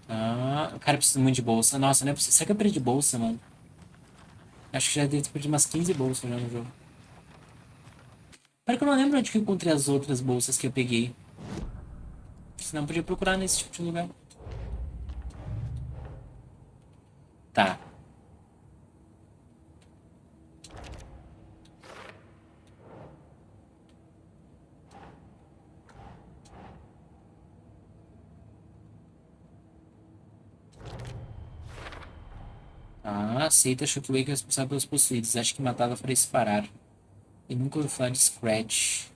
Ah, o cara precisa muito de bolsa. Nossa, não é possível. Será que eu perdi bolsa, mano? Acho que já deve ter perdido umas 15 bolsas já no jogo. Para que eu não lembro onde que eu encontrei as outras bolsas que eu peguei. Senão eu podia procurar nesse tipo de lugar. Tá. Ah, aceita, achou que o Wake é responsável pelos possuídos. Acha que matá-la faria isso parar. E nunca ouviu falar de Scratch.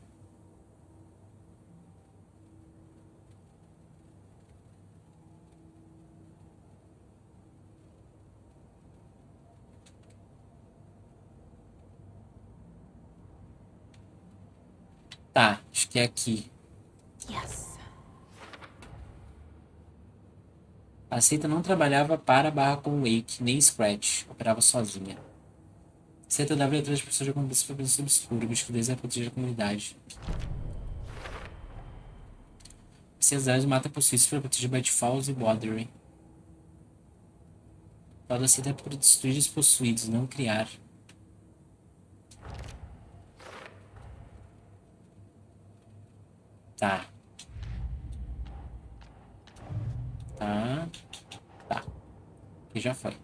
Tá, acho que é aqui. Yes. A seita não trabalhava para com o Wake, nem Scratch. Operava sozinha. A seita dava letras de pessoas de acontecimentos para pessoas obscuras. O objetivo deles é proteger a comunidade. Cesário mata possuídos para proteger Bad Falls e Bordering. O tal da seita é para destruir os possuídos, não criar. Tá. Tá. Tá. Aqui já foi.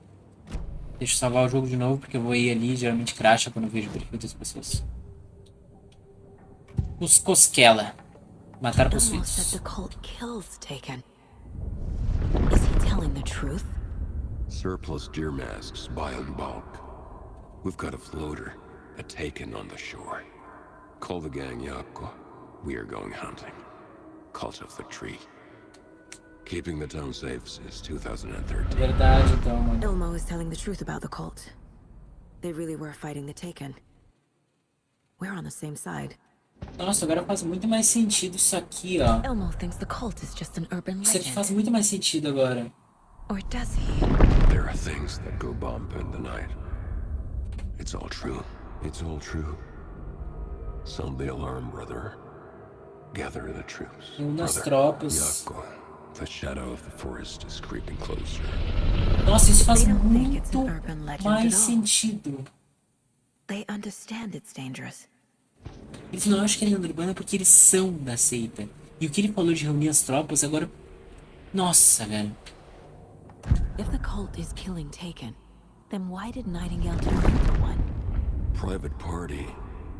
Deixa eu salvar o jogo de novo, porque eu vou ir ali. Geralmente cracha quando eu vejo o perfil das pessoas. Os Cosquela. Matar Elmo said possuídos. the cult kills Taken. Is he telling the truth? Surplus deer masks by in bulk. We've got a floater, a Taken on the shore. Call the gang Yako. We are going hunting. Cult of the tree. Keeping the town safe since 2013. Verdade, então, mano. Elmo is telling the truth about the cult. They really were fighting the Taken. We're on the same side. Nossa, agora faz muito mais sentido isso aqui, ó. Elmo thinks the cult is just an urban Isso aqui faz legend. muito mais sentido agora. Or does he? There are things that go bump in the night. It's all true. It's all true. Sound the alarm, brother. Gather the troops. Das Brother, tropas. Yako. The shadow of the forest is creeping closer. Nossa, isso faz They don't think it's muito an urban legend mais at all. sentido. They understand it's dangerous. Eles não acham que é lenda urbana porque eles são da seita. E o que ele falou de reunir as tropas agora... Nossa, velho. If the cult is killing Taken, then why did Nightingale turn into one? Private party.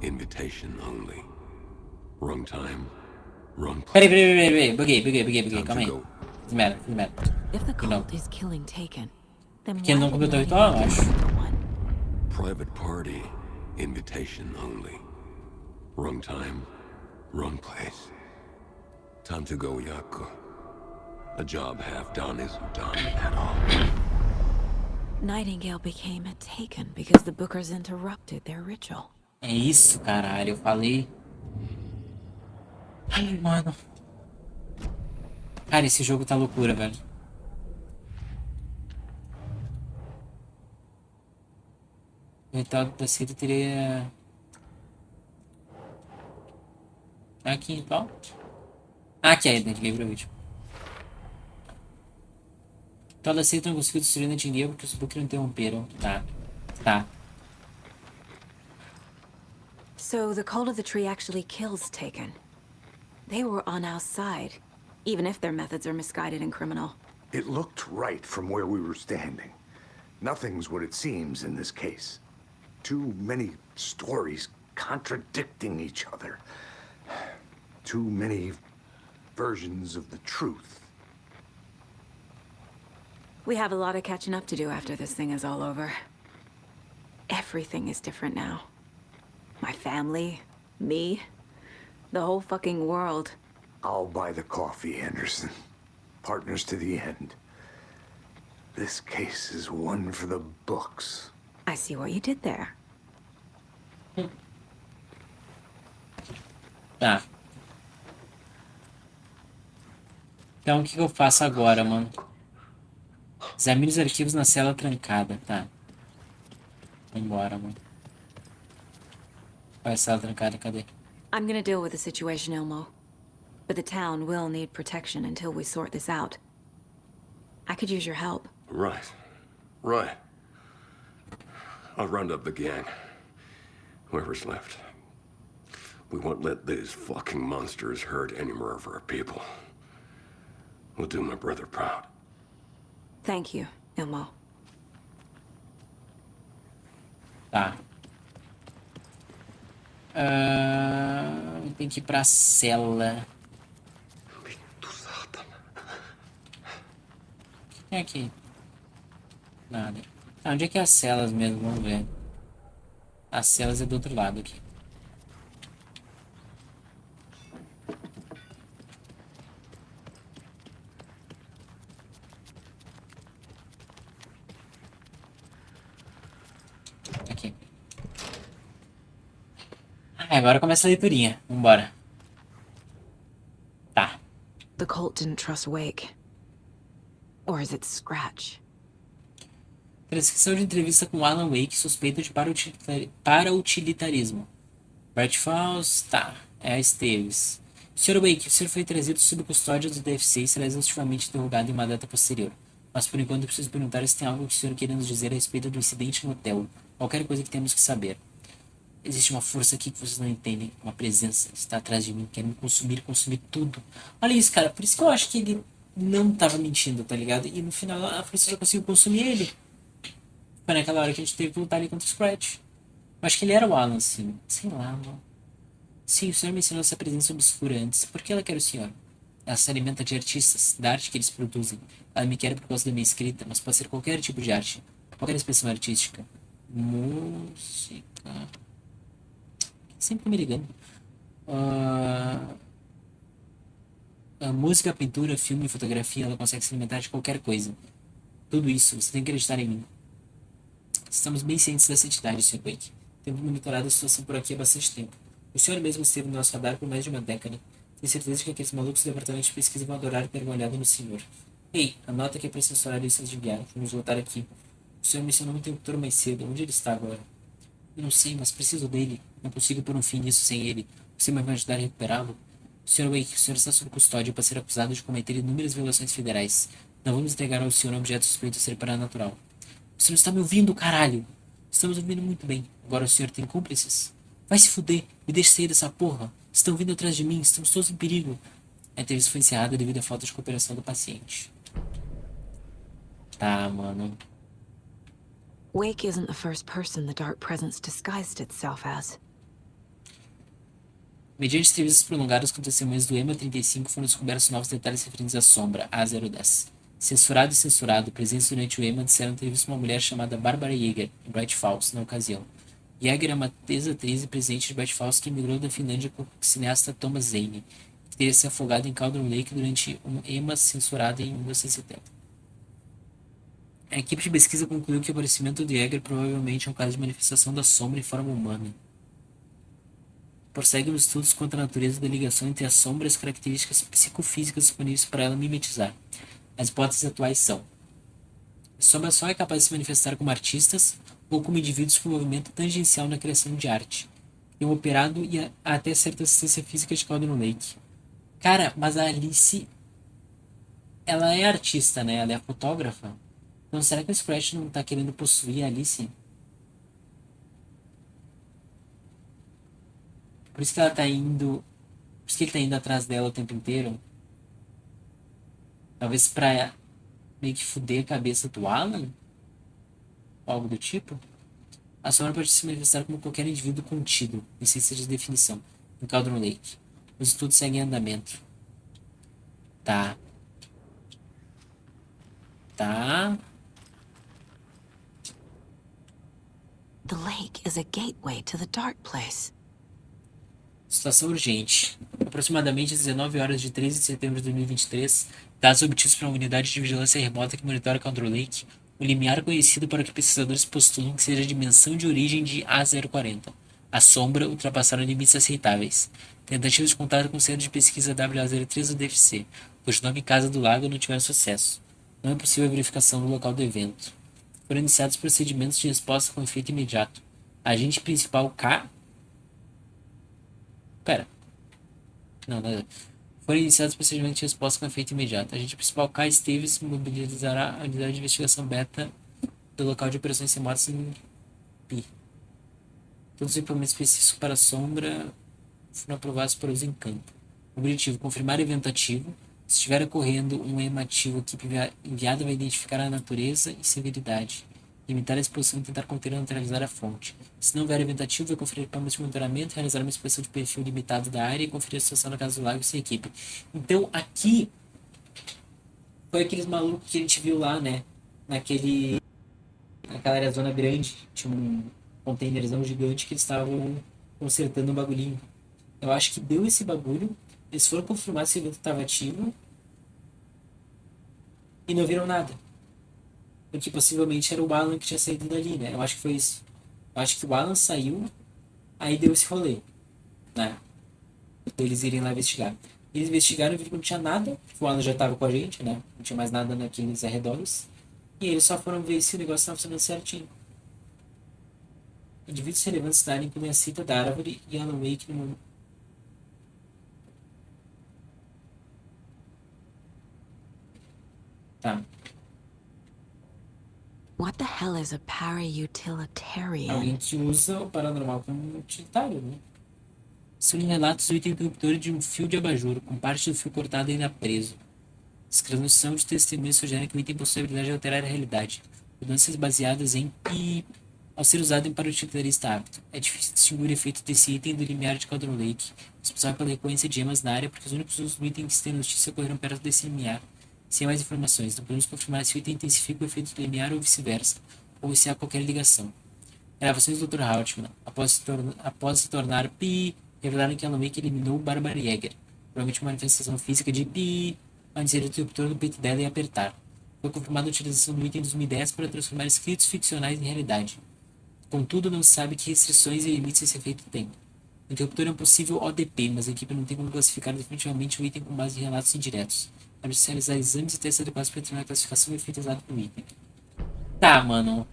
Invitation only. Wrong time. Wrong place. Peraí. Buguei. Calma aí. Time to go. Desmera. If the You know. cult is killing Taken, then Porque ele why não did completou o ritual, eu Nightingale acho. turn into one? Private party. Invitation only. Wrong time. Wrong place. Time to go, Yako. A job half done isn't done at all. Nightingale became a Taken because the Bookers interrupted their ritual. É isso, caralho. Eu falei... Ai, mano. Cara, esse jogo tá loucura, velho. O ritual da seita teria... Aqui, então. Aqui é dentro do livro vídeo. O ritual da seita não conseguiu destruir Nightingale porque os Bookers interromperam. Tá. So the cult of the tree actually kills Taken. They were on our side, even if their methods are misguided and criminal. It looked right from where we were standing. Nothing's what it seems in this case. Too many stories contradicting each other. Too many versions of the truth. We have a lot of catching up to do after this thing is all over. Everything is different now. My family, me, the whole fucking world. I'll buy the coffee, Anderson. Partners to the end. This case is one for the books. I see what you did there. Tá. Então, o que eu faço agora, mano? Examine os arquivos na cela trancada. Tá. Vambora, mano. Qual é a cela trancada? Cadê? I'm gonna deal with the situation, Elmo. But the town will need protection until we sort this out. I could use your help. Right. I'll round up the gang. Whoever's left. We won't let these fucking monsters hurt any more of our people. We'll do my brother proud. Thank you, Elmo. Tá. Tem que ir pra cela. O que tem aqui? Nada. Ah, onde é que é as celas mesmo? Vamos ver. As celas é do outro lado aqui. Aqui. Ah, agora começa a leiturinha. Vambora. Tá. The cult didn't trust Wake. Or is it Scratch? Transcrição de entrevista com Alan Wake, suspeito de para-utilitarismo. Bart Falls, tá. É a Esteves. Sr. Wake, o senhor foi trazido sob custódia do DFC e será exaustivamente interrogado em uma data posterior. Mas por enquanto eu preciso perguntar se tem algo que o senhor queira nos dizer a respeito do incidente no hotel. Qualquer coisa que temos que saber. Existe uma força aqui que vocês não entendem. Uma presença está atrás de mim, quer me consumir, consumir tudo. Olha isso, cara. Por isso que eu acho que ele não tava mentindo, tá ligado? E no final a força já conseguiu consumir ele. Foi naquela hora que a gente teve que lutar ali contra o Scratch. Eu acho que ele era o Alan, assim. Sei lá, mano. Sim, o senhor mencionou essa presença obscura antes. Por que ela quer o senhor? Ela se alimenta de artistas, da arte que eles produzem. Ela me quer por causa da minha escrita, mas pode ser qualquer tipo de arte. Qualquer expressão artística. Música... Sempre me ligando. A música, pintura, filme, fotografia, ela consegue se alimentar de qualquer coisa. Tudo isso, você tem que acreditar em mim. Estamos bem cientes dessa entidade, Sr. Wake. Temos monitorado a situação por aqui há bastante tempo. O senhor mesmo esteve no nosso radar por mais de uma década. Tenho certeza de que aqueles malucos do departamento de pesquisa vão adorar ter uma olhada no senhor. Ei, anota que é para censurar listas de enviar. Vamos voltar aqui. O senhor mencionou um interruptor mais cedo. Onde ele está agora? Eu não sei, mas preciso dele. Não consigo pôr um fim nisso sem ele. Você vai me ajudar a recuperá-lo? Sr. Wake, o senhor está sob custódia para ser acusado de cometer inúmeras violações federais. Não vamos entregar ao senhor um objeto suspeito de ser paranatural. Você não está me ouvindo, caralho? Estamos ouvindo muito bem. Agora o senhor tem cúmplices? Vai se fuder. Me deixe sair dessa porra. Estão vindo atrás de mim. Estamos todos em perigo. A entrevista foi encerrada devido à falta de cooperação do paciente. Tá, mano. Wake isn't the first person the Dark Presence disguised itself as. Mediante entrevistas prolongadas com testemunhas do EMA-35, foram descobertos novos detalhes referentes à sombra, A010. Censurado e censurado, presentes durante o EMA disseram ter visto uma mulher chamada Barbara Yeager, em Bright Falls, na ocasião. Yeager é uma ex-atriz e presidente de Bright Falls que emigrou da Finlândia com o cineasta Thomas Zane, que teria se afogado em Cauldron Lake durante um EMA censurado em 1970. A equipe de pesquisa concluiu que o aparecimento de Yeager provavelmente é um caso de manifestação da sombra em forma humana. Prosseguem os estudos quanto à natureza da ligação entre a sombra e as características psicofísicas disponíveis para ela mimetizar. As hipóteses atuais são: a sombra só é capaz de se manifestar como artistas ou como indivíduos com movimento tangencial na criação de arte, e um operado e até certa assistência física de Cauldron Lake. Cara, mas a Alice, ela é artista, né? Ela é fotógrafa. Então será que o Scratch não tá querendo possuir a Alice? Por isso que ela tá indo. Por isso que ele tá indo atrás dela o tempo inteiro. Talvez pra meio que fuder a cabeça do Alan? Algo do tipo. A sombra pode se manifestar como qualquer indivíduo contido, em ciência de definição, em Cauldron Lake. Os estudos seguem em andamento. Tá. The lake is a gateway to the dark place. Situação urgente. Aproximadamente às 19 horas de 13 de setembro de 2023, dados obtidos por uma unidade de vigilância remota que monitora Cauldron Lake, o limiar conhecido para o que pesquisadores postulam que seja a dimensão de origem de A040. A sombra ultrapassaram limites aceitáveis. Tentativas de contato com o Centro de Pesquisa WA03 do DFC, cujo nome Casa do Lago, não tiveram sucesso. Não é possível a verificação no local do evento. Foram iniciados procedimentos de resposta com efeito imediato. Agente principal K... Foram iniciados procedimentos de resposta com efeito imediato. A agente principal K. Esteves mobilizará a unidade de investigação beta do local de operações remotas em Pi. Todos os equipamentos específicos para a sombra foram aprovados para uso em campo. Objetivo: confirmar evento ativo. Se estiver ocorrendo um EMA ativo, a equipe enviada vai identificar a natureza e severidade, limitar a exposição e tentar conter ou neutralizar a fonte. Se não houver evento ativo, vai conferir equipamentos de monitoramento, realizar uma inspeção de perfil limitado da área e conferir a situação na Casa do Lago sem equipe. Então, aqui foi aqueles malucos que a gente viu lá, né? Naquele Naquela área zona grande, tinha um containerzão gigante que eles estavam consertando um bagulhinho. Eu acho que deu esse bagulho, eles foram confirmar se o evento estava ativo e não viram nada. Porque possivelmente era o Alan que tinha saído dali, né? Eu acho que foi isso. Eu acho que o Alan saiu, aí deu esse rolê, né? Eles irem lá investigar. Eles investigaram e viram que não tinha nada. O Alan já estava com a gente, né? Não tinha mais nada naqueles arredores. E eles só foram ver se o negócio estava funcionando certinho. Indivíduos relevantes da área incluem a cita da árvore e Alan Wake no... Tá. What the hell is a para-utilitarian? Alguém que usa o paranormal como utilitário, né? São relatos do item interruptor de um fio de abajur, com parte do fio cortado ainda preso. Descrição de testemunhas sugerem que o item possui a habilidade de alterar a realidade. Mudanças baseadas em e ao ser usado para o utilitarista apto. É difícil distinguir o efeito desse item do limiar de Cauldron Lake, responsável pela recorrência de emas na área, porque os únicos usos do item que se tem notícia ocorreram perto desse limiar. Sem mais informações, não podemos confirmar se o item intensifica o efeito do limiar ou vice-versa, ou se há qualquer ligação. Gravações do Dr. Hauptmann, após se tornar Pi, revelaram que Alan Wake eliminou o Barbara Jäger, provavelmente uma manifestação física de Pi, ao inserir o interruptor no peito dela e apertar. Foi confirmada a utilização do item em 2010 para transformar escritos ficcionais em realidade. Contudo, não se sabe que restrições e limites esse efeito tem. O interruptor é um possível ODP, mas a equipe não tem como classificar definitivamente o item com base em relatos indiretos. É preciso realizar exames e testes adequados para determinar a classificação e efeito exato do item. Tá, mano.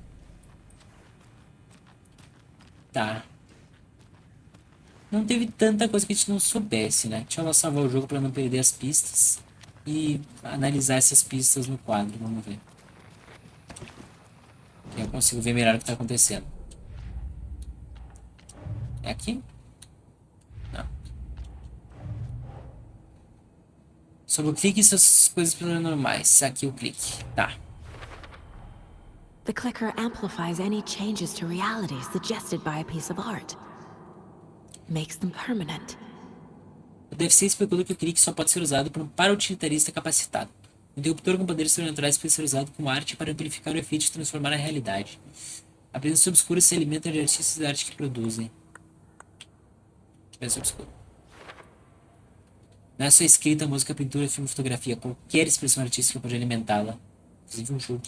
Tá. Não teve tanta coisa que a gente não soubesse, né? Deixa eu lá salvar o jogo pra não perder as pistas. E analisar essas pistas no quadro, vamos ver. Que eu consigo ver melhor o que tá acontecendo. É aqui? Não. Sobre o clique e suas coisas paranormais. Aqui o clique. Tá. The clicker amplifies any changes to reality suggested by a piece of art. Makes them permanent. O DFC especulou que o clique só pode ser usado por um para-utilitarista capacitado. O interruptor com poderes sobrenaturais pode ser usado como arte para amplificar o efeito de transformar a realidade. A presença obscura se alimenta de artistas da arte que produzem. Presença obscura. Não é só escrita, música, pintura, filme, fotografia. Qualquer expressão artística pode alimentá-la. Inclusive um jogo.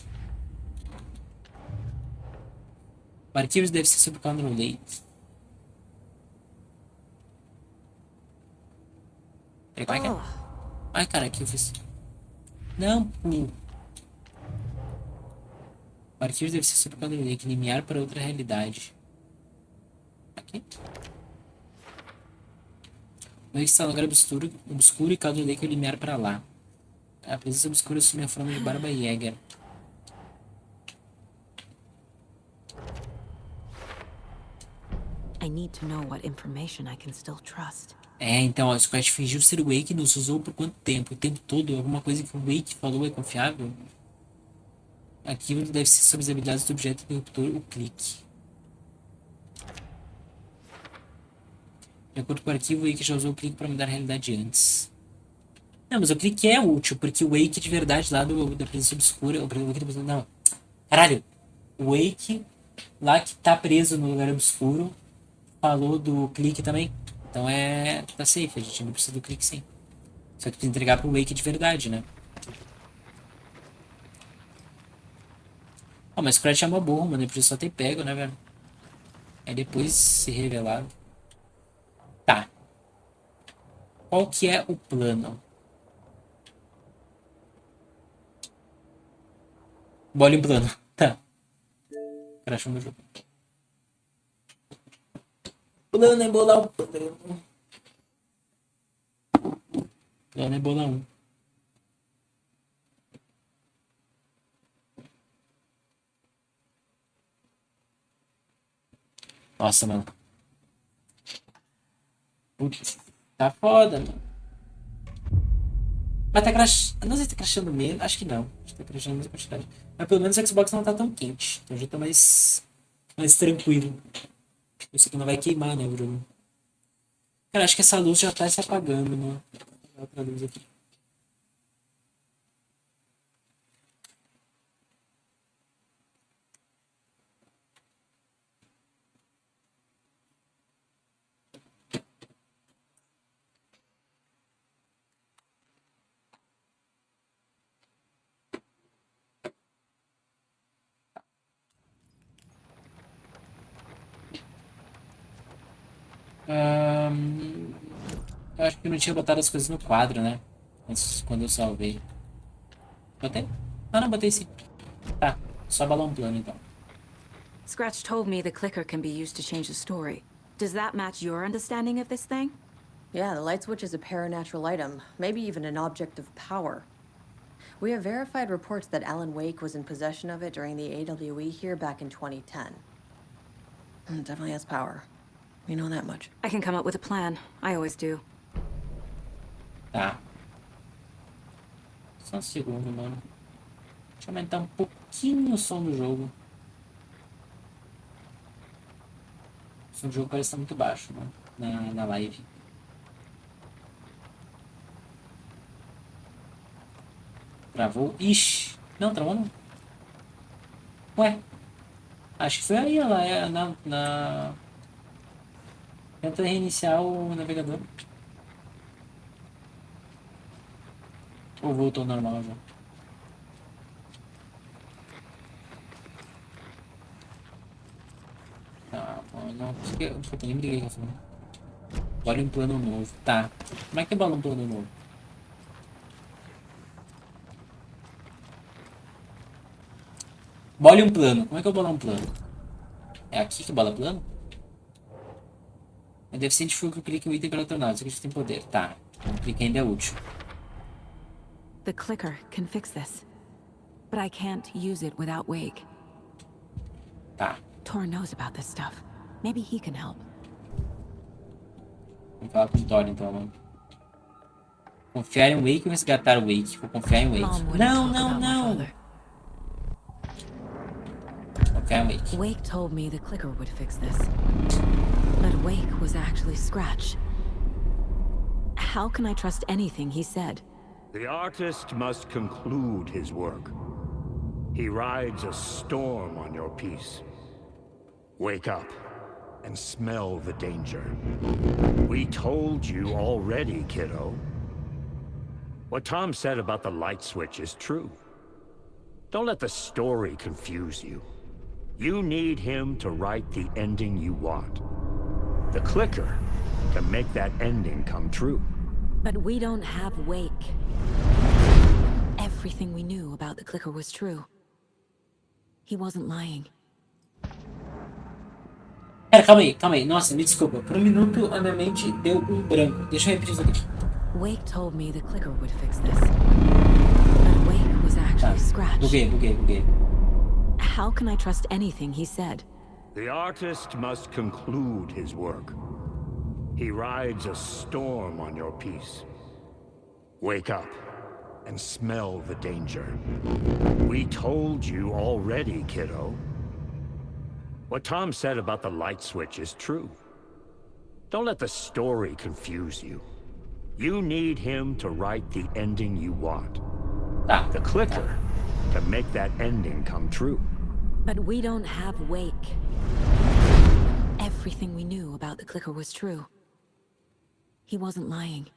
O arquivo deve ser sobre Cauldron Lake. Peraí, como é que é? Ai, cara, aqui eu fiz... Não, pô. O arquivo deve ser sobre Cauldron Lake. Limiar para outra realidade. Aqui. O está no lugar obscuro e Cauldron Lake é o limiar para lá. A presença obscura assume a forma de Barba Jäger. I need to know what information I can still trust. É, então, o Scratch fingiu ser o Wake e nos usou por quanto tempo? O tempo todo? Alguma coisa que o Wake falou é confiável? Aquilo deve ser sobre as habilidades do objeto interruptor, o clique. De acordo com o arquivo, o Wake já usou o clique para mudar a realidade antes. Não, mas o clique é útil, porque o Wake de verdade lá da presença obscura... Não. Caralho! O Wake, lá que tá preso no lugar obscuro, falou do clique também. Então tá safe, a gente não precisa do clique sim. Só que precisa entregar pro Wake de verdade, né? Ó, mas o Scratch é uma burra, mano. Ele podia só ter pego, né, velho? Aí depois se revelado. Tá. Qual que é o plano? Bole um plano. Tá. Crashou meu jogo. Plano é bolar o plano. Plano é bolar um. Nossa, mano. Putz, tá foda, mano. Mas tá crashando. Não sei se tá crashando menos. Acho que não. Acho que tá crashando a mesma quantidade. Mas pelo menos o Xbox não tá tão quente. Então já tá mais tranquilo. Isso aqui não vai queimar, né, Bruno? Cara, acho que essa luz já tá se apagando, mano. Outra luz aqui. Eu acho que eu não tinha botado as coisas no quadro, né? Antes, quando eu salvei. Botei? Ah, não, botei sim. Tá, só balão plano então. Scratch told me the clicker can be used to change the story. Does that match your understanding of this thing? Yeah, the light switch is a paranatural item, maybe even an object of power. We have verified reports that Alan Wake was in possession of it during the AWE here back in 2010. It definitely has power. We know that much. I can come up with a plan. I always do. Tá. Só um segundo, mano. Deixa eu aumentar um pouquinho o som do jogo. O som do jogo parece estar muito baixo, mano, na live. Travou. Ixi. Não, travou não. Ué. Acho que foi aí, ó, lá, Tenta reiniciar o navegador. Ou voltou ao normal já? Tá, não. Puta, nem briguei com essa mão. Olha um plano novo. Tá. Como é que é bola um plano novo? Bole um plano. Como é que eu bolar um plano? É aqui que bola plano? É deficiente foi que eu clique o item para tornar. Isso aqui tem poder. Tá. Então clique ainda é útil. The clicker can fix this. But I can't use it without Wake. Tá. Tor knows about this stuff. Maybe he can help. Vamos falar com o Thor então, mano. Confiar em Wake ou resgatar o Wake? Vou confiar em Wake. Não, não, não! Confiar em Wake. Wake told me the clicker would fix this. But Wake was actually Scratch. How can I trust anything he said? The artist must conclude his work. He rides a storm on your piece. Wake up and smell the danger. We told you already, kiddo. What Tom said about the light switch is true. Don't let the story confuse you. You need him to write the ending you want. The clicker can make that ending come true. But we don't have Wake. Everything we knew about the clicker was true. He wasn't lying. Pera, calma aí. Nossa, me desculpa. Por um minuto a minha mente deu um branco. Deixa eu repetir isso aqui. Wake told me the clicker would fix this. But Wake was actually Scratch. Buguei. How can I trust anything he said? The artist must conclude his work. He rides a storm on your piece. Wake up and smell the danger. We told you already, kiddo. What Tom said about the light switch is true. Don't let the story confuse you. You need him to write the ending you want. The clicker can make that ending come true. But we don't have Wake. Everything we knew about the clicker was true. He wasn't lying.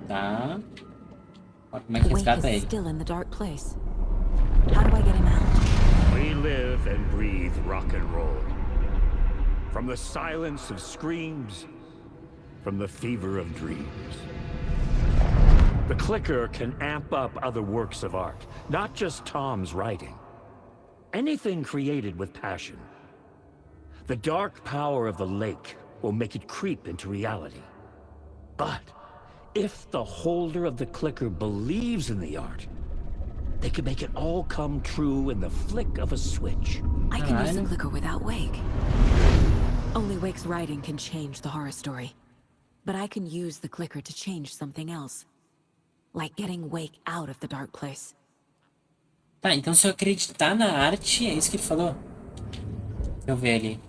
Tá. Ó, como é que Wake resgata is ele? still in the dark place. How do I get him out? We live and breathe rock and roll. From the silence of screams, from the fever of dreams. The clicker can amp up other works of art, not just Tom's writing. Anything created with passion. The dark power of the lake will make it creep into reality. But if the holder of the clicker believes in the art, they can make it all come true in the flick of a switch. I can use the clicker without Wake. Only Wake's writing can change the horror story. But I can use the clicker to change something else. Like getting Wake out of the dark place. Tá, então se eu acreditar na arte, é isso que ele falou? Deixa eu ver ali.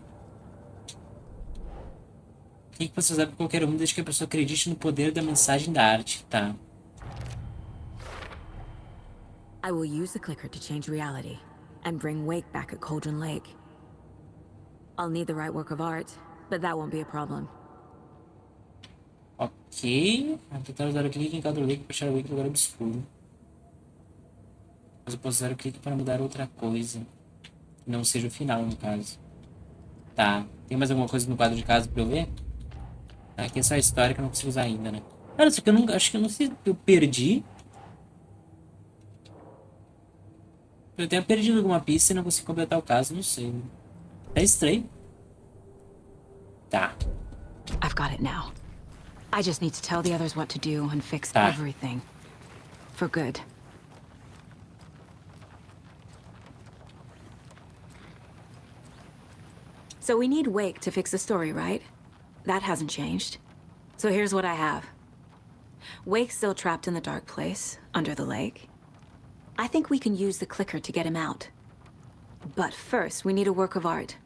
O que você usar para qualquer um desde que a pessoa acredite no poder da mensagem da arte? Tá. I will use the clicker to change reality and bring Wake back at Cauldron Lake. I'll need the right work of art, but that won't be a problem. Ok. Vou tentar usar o clique em cada lake para achar o Wake no lugar obscuro. Mas eu posso usar o clique para mudar outra coisa. Não seja o final, no caso. Tá. Tem mais alguma coisa no quadro de casa pra eu ver? Aqui é só a história que eu não consigo usar ainda, né? Cara, isso aqui eu não... Acho que eu não sei se eu perdi. Eu tenho perdido alguma pista e não consigo completar o caso, não sei. É estranho. Tá. I've got it now. I just need to tell the others what to do and fix Tá. everything. For good. So we need Wake to fix the story, right? That hasn't changed. So here's what I have. Wake's still trapped in the dark place, under the lake. I think we can use the clicker to get him out. But first, we need a work of art.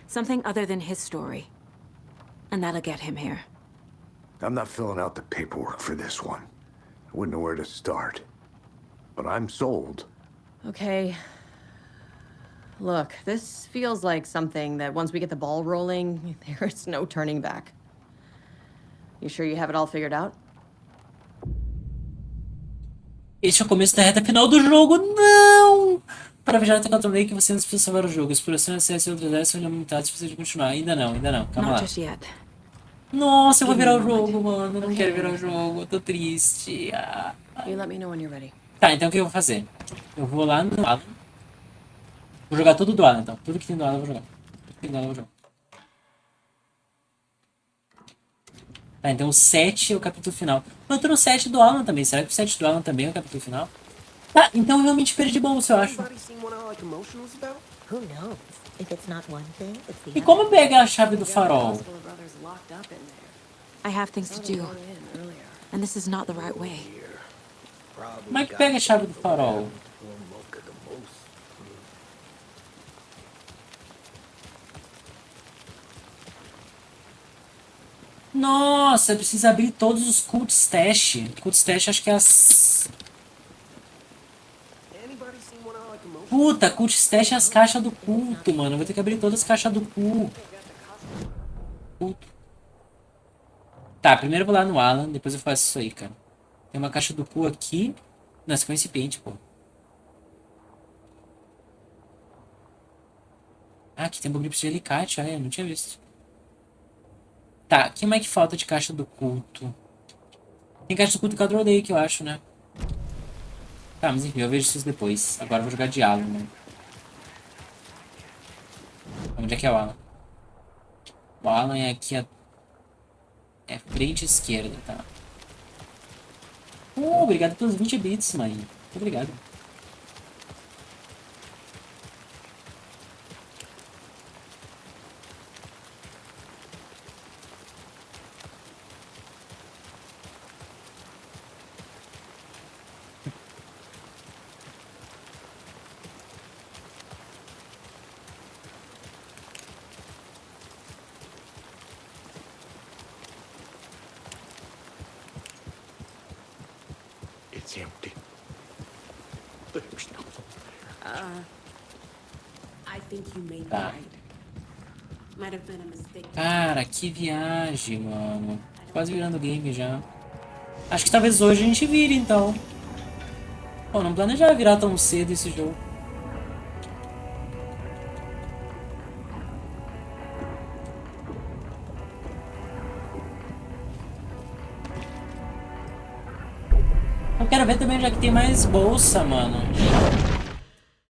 Something other than his story. And that'll get him here. I'm not filling out the paperwork for this one. I wouldn't know where to start. But I'm sold. Okay. Look, this feels like something that once we get the ball rolling, there's no turning back. You sure you have it all figured out? Este é o começo da reta final do jogo. Não! Para viajar até Quantum Lake, você não precisa salvar o jogo. Exploração, acesso e outras áreas são limitadas se você de continuar. Ainda não, ainda não. Calma lá. Not just yet. Nossa, eu vou virar o jogo, mano. Eu não quero virar o jogo. Eu tô triste. You let me know when you're ready. Tá, então o que eu vou fazer? Eu vou lá no Alan. Vou jogar tudo do Alan, então. Tudo que tem do Alan eu vou jogar. Tudo que tem do Alan eu vou jogar. Tá, então o 7 é o capítulo final. Eu tô no 7 do Alan também. Será que o 7 do Alan também é o capítulo final? Tá, então eu realmente perdi bolsa, eu acho. Who knows? If it's not one thing, it's the E como pegar a chave do farol? I have things to do. And this is not the right way. Como é que pega a chave do farol? Nossa, precisa abrir todos os cult stash. Cult stash acho que é as... Puta, cult stash é as caixas do culto, mano. Eu vou ter que abrir todas as caixas do culto. Tá, primeiro eu vou lá no Alan, depois eu faço isso aí, cara. Tem uma caixa do cu aqui. Nossa, com incipiente, pô. Ah, aqui tem um grip de alicate, eu não tinha visto. Tá, o que mais que falta de caixa do culto? Tem caixa do culto Cadro Lake, eu acho, né? Tá, mas enfim, eu vejo isso depois. Agora eu vou jogar de Alan, né? Onde é que é o Alan? O Alan é aqui a... É frente esquerda, tá? Obrigado pelos 20 bits, mãe. Muito obrigado. It's empty. There's no I think you made Tá. right. Might have been a mistake. Cara, que viagem, mano. Quase virando game já. Acho que talvez hoje a gente vire, então. Pô, não planejava virar tão cedo esse jogo. Eu quero ver também, já que tem mais bolsa, mano.